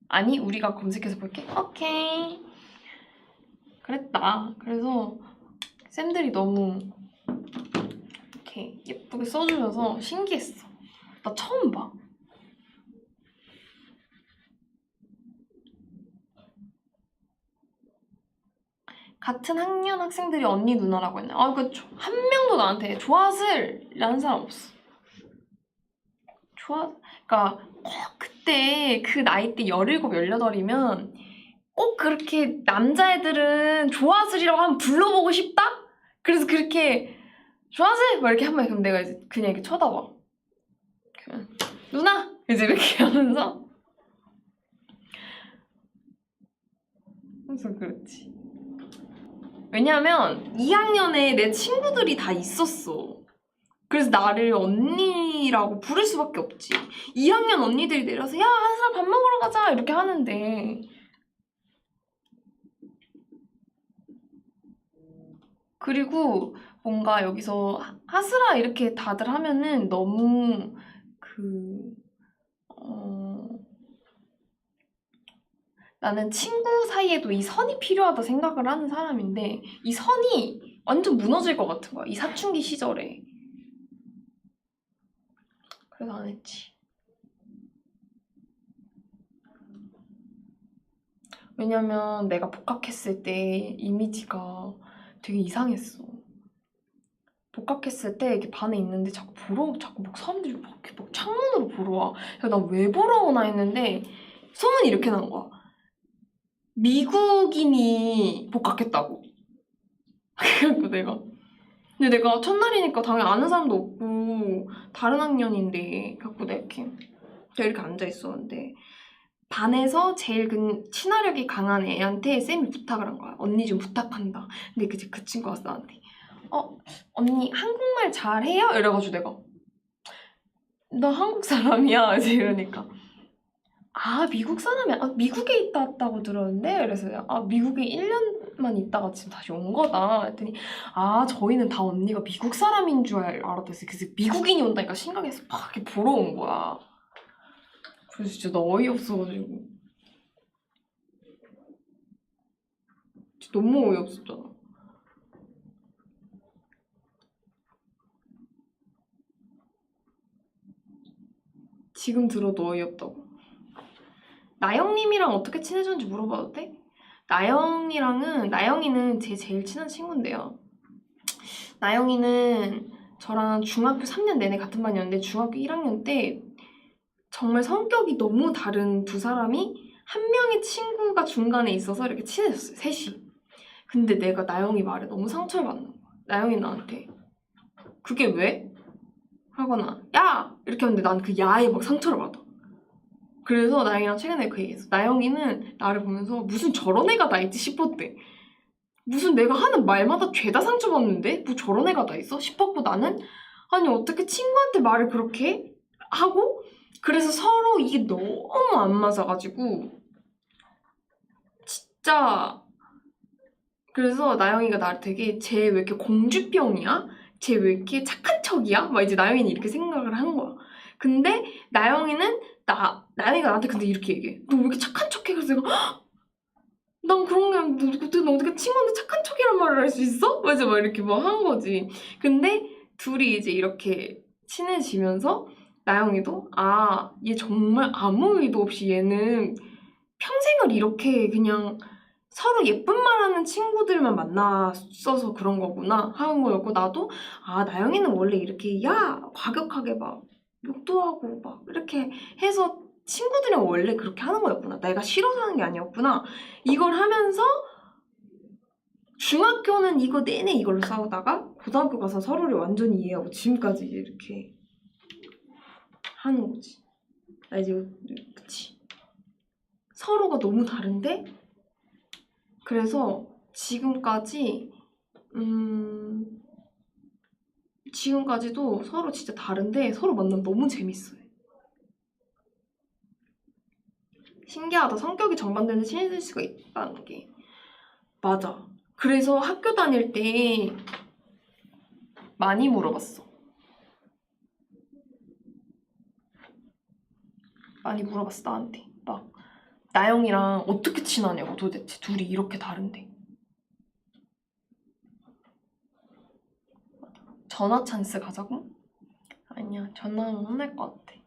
아니 우리가 검색해서 볼게. 오케이 그랬다. 그래서 쌤들이 너무 이렇게 예쁘게 써주셔서 신기했어. 나 처음 봐. 같은 학년 학생들이 언니 누나라고 했네. 아, 한 명도 나한테 좋아슬이라는 사람 없어. 그러니까 꼭 그때 그 나이 때 17, 18이면 꼭 그렇게 남자애들은 좋아슬이라고 한번 불러보고 싶다? 그래서 그렇게 좋아슬! 막 이렇게 하면 그럼 내가 이제 그냥 이렇게 쳐다봐. 그냥 누나! 이제 이렇게 하면서 그래서 그렇지. 왜냐면 2학년에 내 친구들이 다 있었어. 그래서 나를 언니라고 부를 수밖에 없지. 2학년 언니들이 내려서 야, 하슬아 밥 먹으러 가자 이렇게 하는데 그리고 뭔가 여기서 하슬아 이렇게 다들 하면은 너무 나는 친구 사이에도 이 선이 필요하다 생각을 하는 사람인데 이 선이 완전 무너질 것 같은 거야. 이 사춘기 시절에. 그래서 안 했지. 왜냐면 내가 복학했을 때 이미지가 되게 이상했어. 복학했을 때 이렇게 반에 있는데 자꾸 막 사람들이 막 이렇게 막 창문으로 보러 와. 야, 나 왜 보러 오나 했는데 소문이 이렇게 난 거야. 미국인이 복학했다고. 그래갖고 근데 내가 첫날이니까 당연히 아는 사람도 없고 다른 학년인데 그래갖고 내가 이렇게 앉아 있었는데 반에서 제일 친화력이 강한 애한테 쌤이 부탁을 한 거야. 언니 좀 부탁한다. 근데 그 친구가 왔어 나한테. 언니 한국말 잘해요? 이래가지고 내가 나 한국 사람이야. 이제 이러니까 아 미국 사람이야? 아, 미국에 있다 왔다고 들었는데? 그래서 미국에 1년만 있다가 지금 다시 온 거다 했더니 저희는 다 언니가 미국 사람인 줄 알았댔어요. 그래서 미국인이 온다니까 심각해서 막 이렇게 보러 온 거야. 그래서 진짜 나 어이없어가지고 진짜 너무 어이없었잖아. 지금 들어도 어이없다고. 나영님이랑 어떻게 친해졌는지 물어봐도 돼? 나영이는 제 제일 친한 친구인데요. 나영이는 저랑 중학교 3년 내내 같은 반이었는데 중학교 1학년 때 정말 성격이 너무 다른 두 사람이 한 명의 친구가 중간에 있어서 이렇게 친해졌어요. 셋이. 근데 내가 나영이 말에 너무 상처를 받는 거야. 나영이 나한테 그게 왜? 하거나 야! 이렇게 하는데 난 그 야에 막 상처를 받아. 그래서 나영이랑 최근에 그 얘기했어. 나영이는 나를 보면서 무슨 저런 애가 다 있지 싶었대. 무슨 내가 하는 말마다 죄다 상처받는데? 뭐 저런 애가 다 있어? 싶었고 나는 아니 어떻게 친구한테 말을 그렇게 하고 그래서 서로 이게 너무 안 맞아가지고 진짜 그래서 나영이가 나를 되게 쟤 왜 이렇게 공주병이야? 쟤 왜 이렇게 착한 척이야? 막 이제 나영이는 이렇게 생각을 한 거야. 근데 나영이가 나한테 근데 이렇게 얘기해. 너 왜 이렇게 착한 척해? 그래서 내가 난 그런 게 너 어떻게 친구한테 착한 척이란 말을 할 수 있어? 맞아 막 이렇게 막 한 거지. 근데 둘이 이제 이렇게 친해지면서 나영이도 얘 정말 아무 의도 없이 얘는 평생을 이렇게 그냥 서로 예쁜 말하는 친구들만 만났어서 그런 거구나 하는 거였고 나도 나영이는 원래 이렇게 과격하게 막 욕도 하고 막 이렇게 해서 친구들이랑 원래 그렇게 하는 거였구나. 내가 싫어서 하는 게 아니었구나. 이걸 하면서 중학교는 이거 내내 이걸로 싸우다가 고등학교 가서 서로를 완전히 이해하고 지금까지 이렇게 하는 거지. 나 이제 그치. 서로가 너무 다른데 그래서 지금까지도 서로 진짜 다른데 서로 만나면 너무 재밌어요. 신기하다. 성격이 정반대인데 친해질 수가 있다는 게. 맞아. 그래서 학교 다닐 때 많이 물어봤어. 많이 물어봤어 나한테. 막 나영이랑 어떻게 친하냐고 도대체 둘이 이렇게 다른데. 전화 찬스 가자고? 아니야, 전화하면 혼날 것 같아.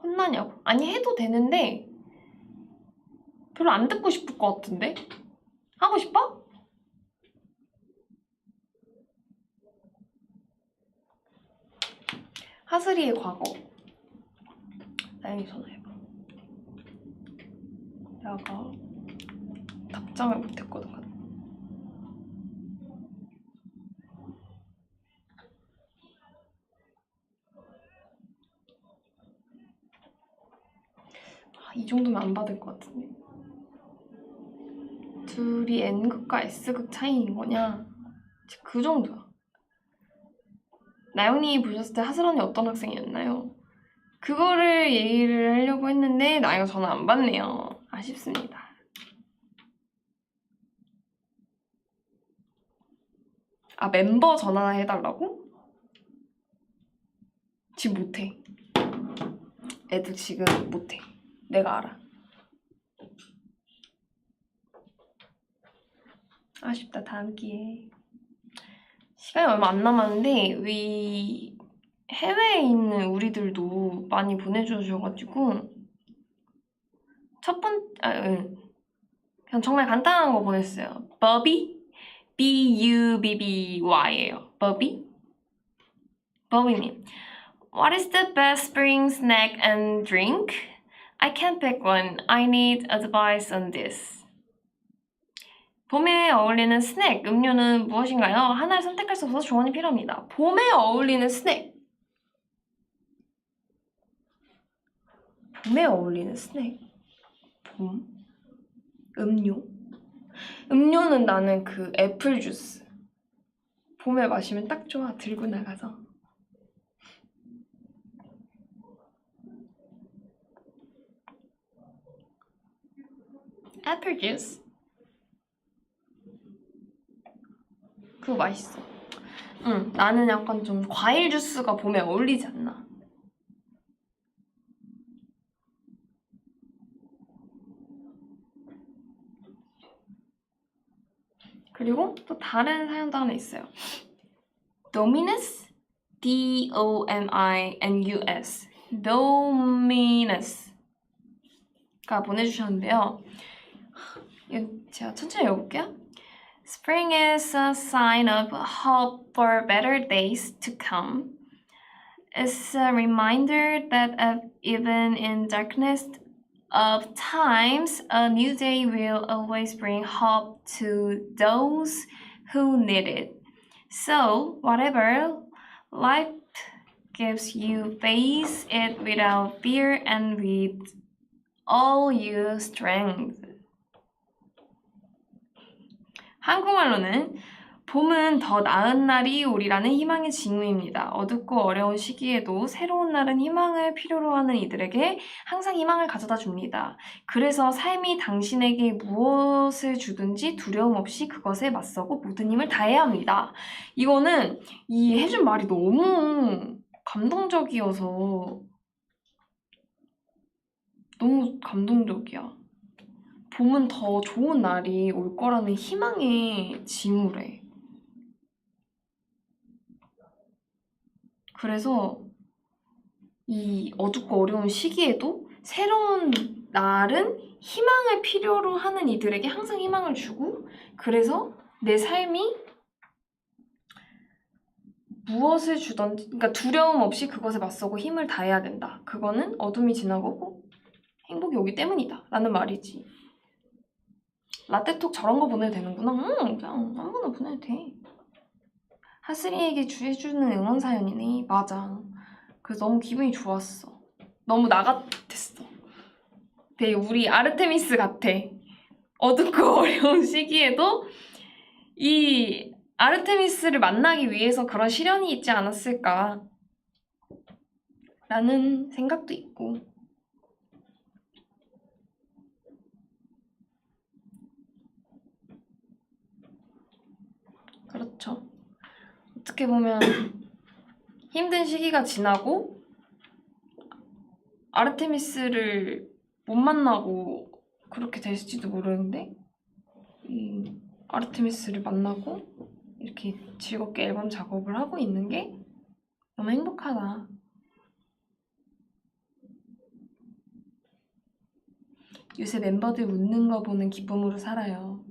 혼나냐고? 아니, 해도 되는데 별로 안 듣고 싶을 것 같은데? 하고 싶어? 하슬이의 과거. 나영이 전화해봐. 내가 답장을 못했거든. 이 정도면 안 받을 것 같은데. 둘이 N극과 S극 차이인 거냐? 그 정도야. 나영님이 보셨을 때 하슬 언니 어떤 학생이었나요? 그거를 얘기를 하려고 했는데 나영이가 전화 안 받네요. 아쉽습니다. 아, 멤버 전화해달라고? 지금 못해. 애들 지금 못해. 내가 알아. 아쉽다. 다음 기회에. 시간이 얼마 안 남았는데 해외에 있는 우리들도 많이 보내주셔가지고 그냥 정말 간단한 거 보냈어요. 버비? BUBBY예요. 버비? 버비님. What is the best spring snack and drink? I can't pick one. I need advice on this. 봄에 어울리는 스낵, 음료는 무엇인가요? 하나를 선택할 수 없어서 조언이 필요합니다. 봄에 어울리는 스낵. 봄에 어울리는 스낵. 봄. 음료. 음료는 나는 그 애플 주스. 봄에 마시면 딱 좋아. 들고 나가서. 애플 주스. 그거 맛있어. 응, 나는 약간 좀 과일 주스가 봄에 어울리지 않나. 그리고 또 다른 사연도 하나 있어요. Dominus? D-O-M-I-N-U-S. Dominus가 보내주셨는데요. 이거 제가 천천히 읽어볼게요. Spring is a sign of hope for better days to come. It's a reminder that even in darkness of times, a new day will always bring hope to those who need it. So, whatever life gives you, face it without fear and with all your strength. 한국말로는 봄은 더 나은 날이 오리라는 희망의 징후입니다. 어둡고 어려운 시기에도 새로운 날은 희망을 필요로 하는 이들에게 항상 희망을 가져다 줍니다. 그래서 삶이 당신에게 무엇을 주든지 두려움 없이 그것에 맞서고 모든 힘을 다해야 합니다. 이거는 이 해준 말이 너무 감동적이어서 너무 감동적이야. 봄은 더 좋은 날이 올 거라는 희망의 징후래. 그래서 이 어둡고 어려운 시기에도 새로운 날은 희망을 필요로 하는 이들에게 항상 희망을 주고, 그래서 내 삶이 무엇을 주던지, 그러니까 두려움 없이 그것에 맞서고 힘을 다해야 된다. 그거는 어둠이 지나고 행복이 오기 때문이다 라는 말이지. 라떼톡 저런 거 보내도 되는구나. 그냥 아무거나 보내도 돼. 하슬이에게 해주는 응원 사연이네. 맞아. 그래서 너무 기분이 좋았어. 너무 나 같았어. 되게 우리 아르테미스 같아. 어둡고 어려운 시기에도 이 아르테미스를 만나기 위해서 그런 시련이 있지 않았을까 라는 생각도 있고. 그렇죠. 어떻게 보면 힘든 시기가 지나고 아르테미스를 못 만나고 그렇게 됐을지도 모르는데 아르테미스를 만나고 이렇게 즐겁게 앨범 작업을 하고 있는 게 너무 행복하다. 요새 멤버들 웃는 거 보는 기쁨으로 살아요.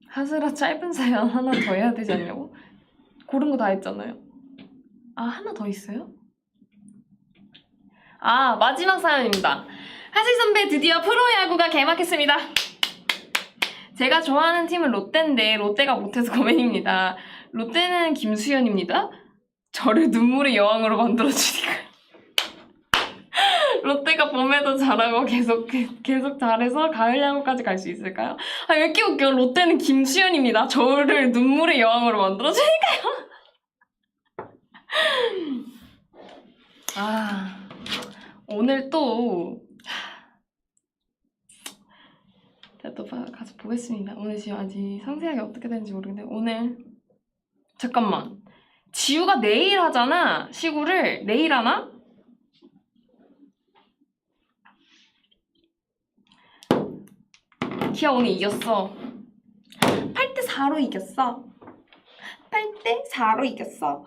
하슬아 짧은 사연 하나 더 해야 되지 않냐고? 고른 거 다 했잖아요. 아 하나 더 있어요? 아 마지막 사연입니다. 하슬 선배 드디어 프로야구가 개막했습니다. 제가 좋아하는 팀은 롯데인데 롯데가 못해서 고민입니다. 롯데는 김수현입니다. 저를 눈물의 여왕으로 만들어주니까요. 롯데가 봄에도 잘하고 계속 잘해서 가을 야구까지 갈 수 있을까요? 아 왜 이렇게 웃겨. 롯데는 김수현입니다. 저를 눈물의 여왕으로 만들어주니까요. 아 오늘 또 제가 또 가서 보겠습니다. 오늘 지금 아직 상세하게 어떻게 되는지 모르겠는데 오늘 잠깐만 지우가 내일 하잖아. 시구를 내일 하나? 기아 오늘 이겼어. 8대 4로 이겼어. 8대 4로 이겼어.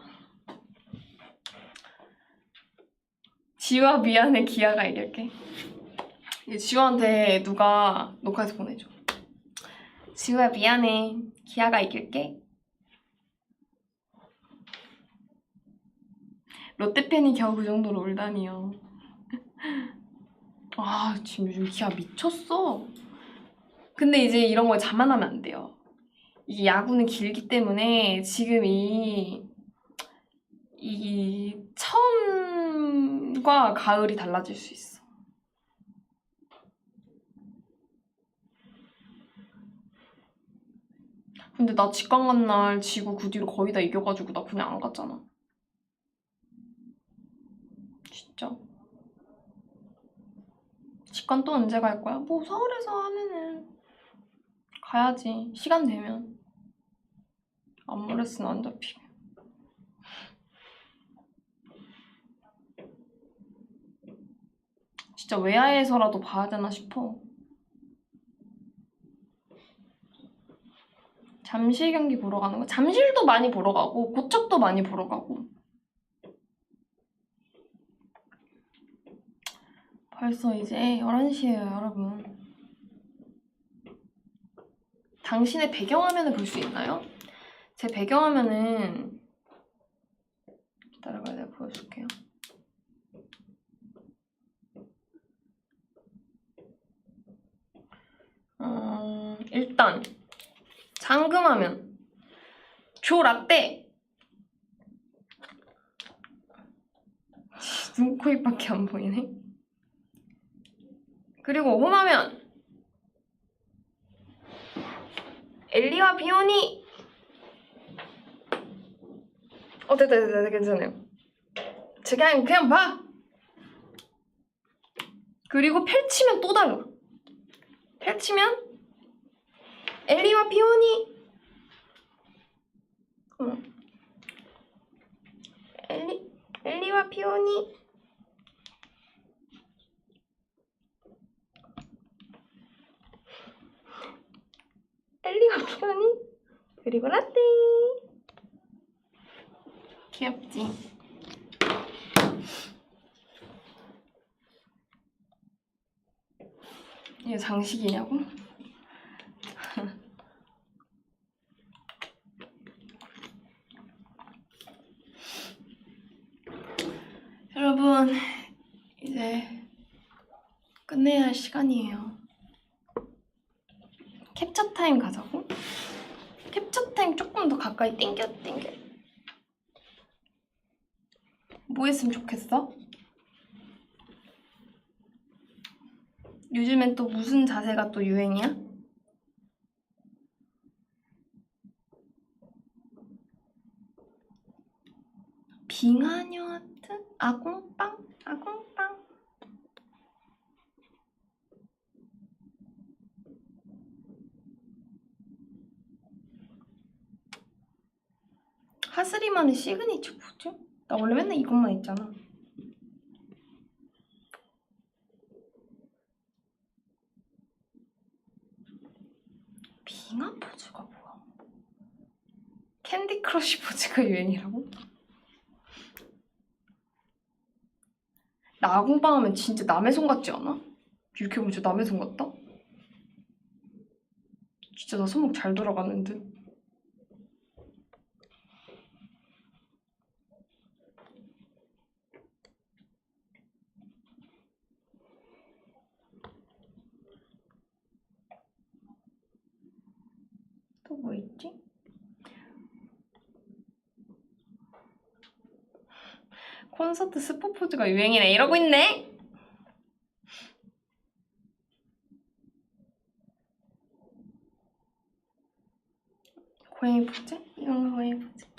지우야 미안해. 기아가 이길게. 지우한테 누가 녹화해서 보내줘. 지우야 미안해. 기아가 이길게. 롯데팬이 겨우 그 정도로 울다니요. 아 지금 요즘 기아 미쳤어. 근데 이제 이런 거에 자만하면 안 돼요. 이게 야구는 길기 때문에 지금 이 처음과 가을이 달라질 수 있어. 근데 나 직관 간 날 지구 그 뒤로 거의 다 이겨가지고 나 그냥 안 갔잖아. 진짜. 직관 또 언제 갈 거야? 뭐 서울에서 하면은 가야지. 시간 되면. 안무레스는 안 잡히면. 진짜 외야에서라도 봐야 되나 싶어. 잠실 경기 보러 가는 거? 잠실도 많이 보러 가고 고척도 많이 보러 가고. 벌써 이제 11시에요 여러분. 당신의 배경화면을 볼 수 있나요? 제 배경화면은 기다려봐요. 내가 보여줄게요. 일단 잠금화면 조라떼 눈, 코, 입밖에 안 보이네. 그리고 홈화면 엘리와 비오니. 됐다 괜찮아요. 제가 그냥 봐. 그리고 펼치면 또 달라. 펼치면 엘리와 비오니. 엘리와 비오니. 엘리와 비오니. 그리고 라떼. 귀엽지? 이게 장식이냐고? 여러분 이제 끝내야 할 시간이에요. 캡처 타임 가자고? 캡처 타임 조금 더 가까이 땡겨. 뭐 했으면 좋겠어? 요즘엔 또 무슨 자세가 또 유행이야? 빙하녀 하트? 아궁빵? 하슬이만의 시그니처 뭐지? 나 원래 맨날 이것만 있잖아. 빙하 포즈가 뭐야? 캔디 크러쉬 포즈가 유행이라고? 나 아궁방하면 진짜 남의 손 같지 않아? 이렇게 보면 진짜 남의 손 같다? 진짜 나 손목 잘 돌아가는 듯? 또 뭐 있지? 콘서트 스포 포즈가 유행이네. 이러고 있네? 고양이 포즈? 이건 고양이 포즈.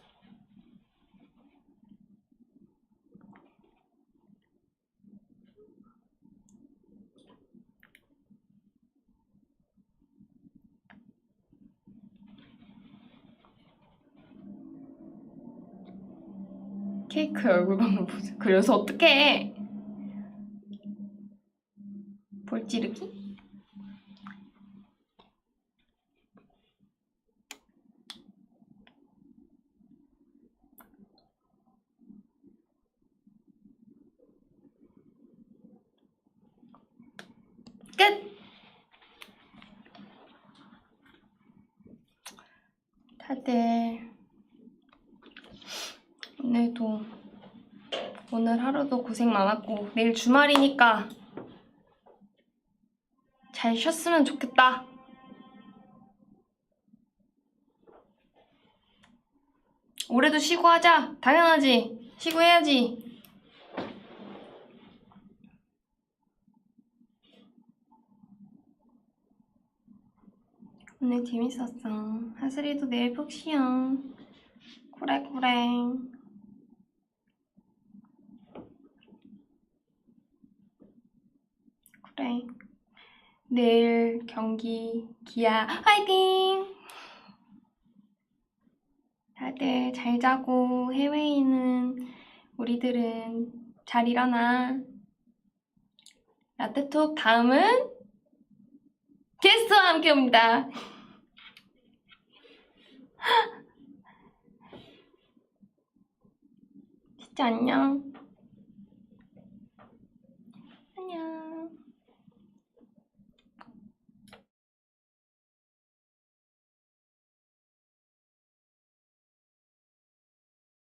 케이크 얼굴 감는 포즈. 그래서 어떡해? 볼 찌르기? 끝! 다들 오늘 하루도 고생 많았고 내일 주말이니까 잘 쉬었으면 좋겠다. 올해도 쉬고 하자. 당연하지. 쉬고 해야지. 오늘 재밌었어. 하슬이도 내일 푹 쉬어. 그래. 내일 경기 기아 화이팅! 다들 잘 자고 해외에 있는 우리들은 잘 일어나. 라떼톡 다음은 게스트와 함께 옵니다. 진짜 안녕.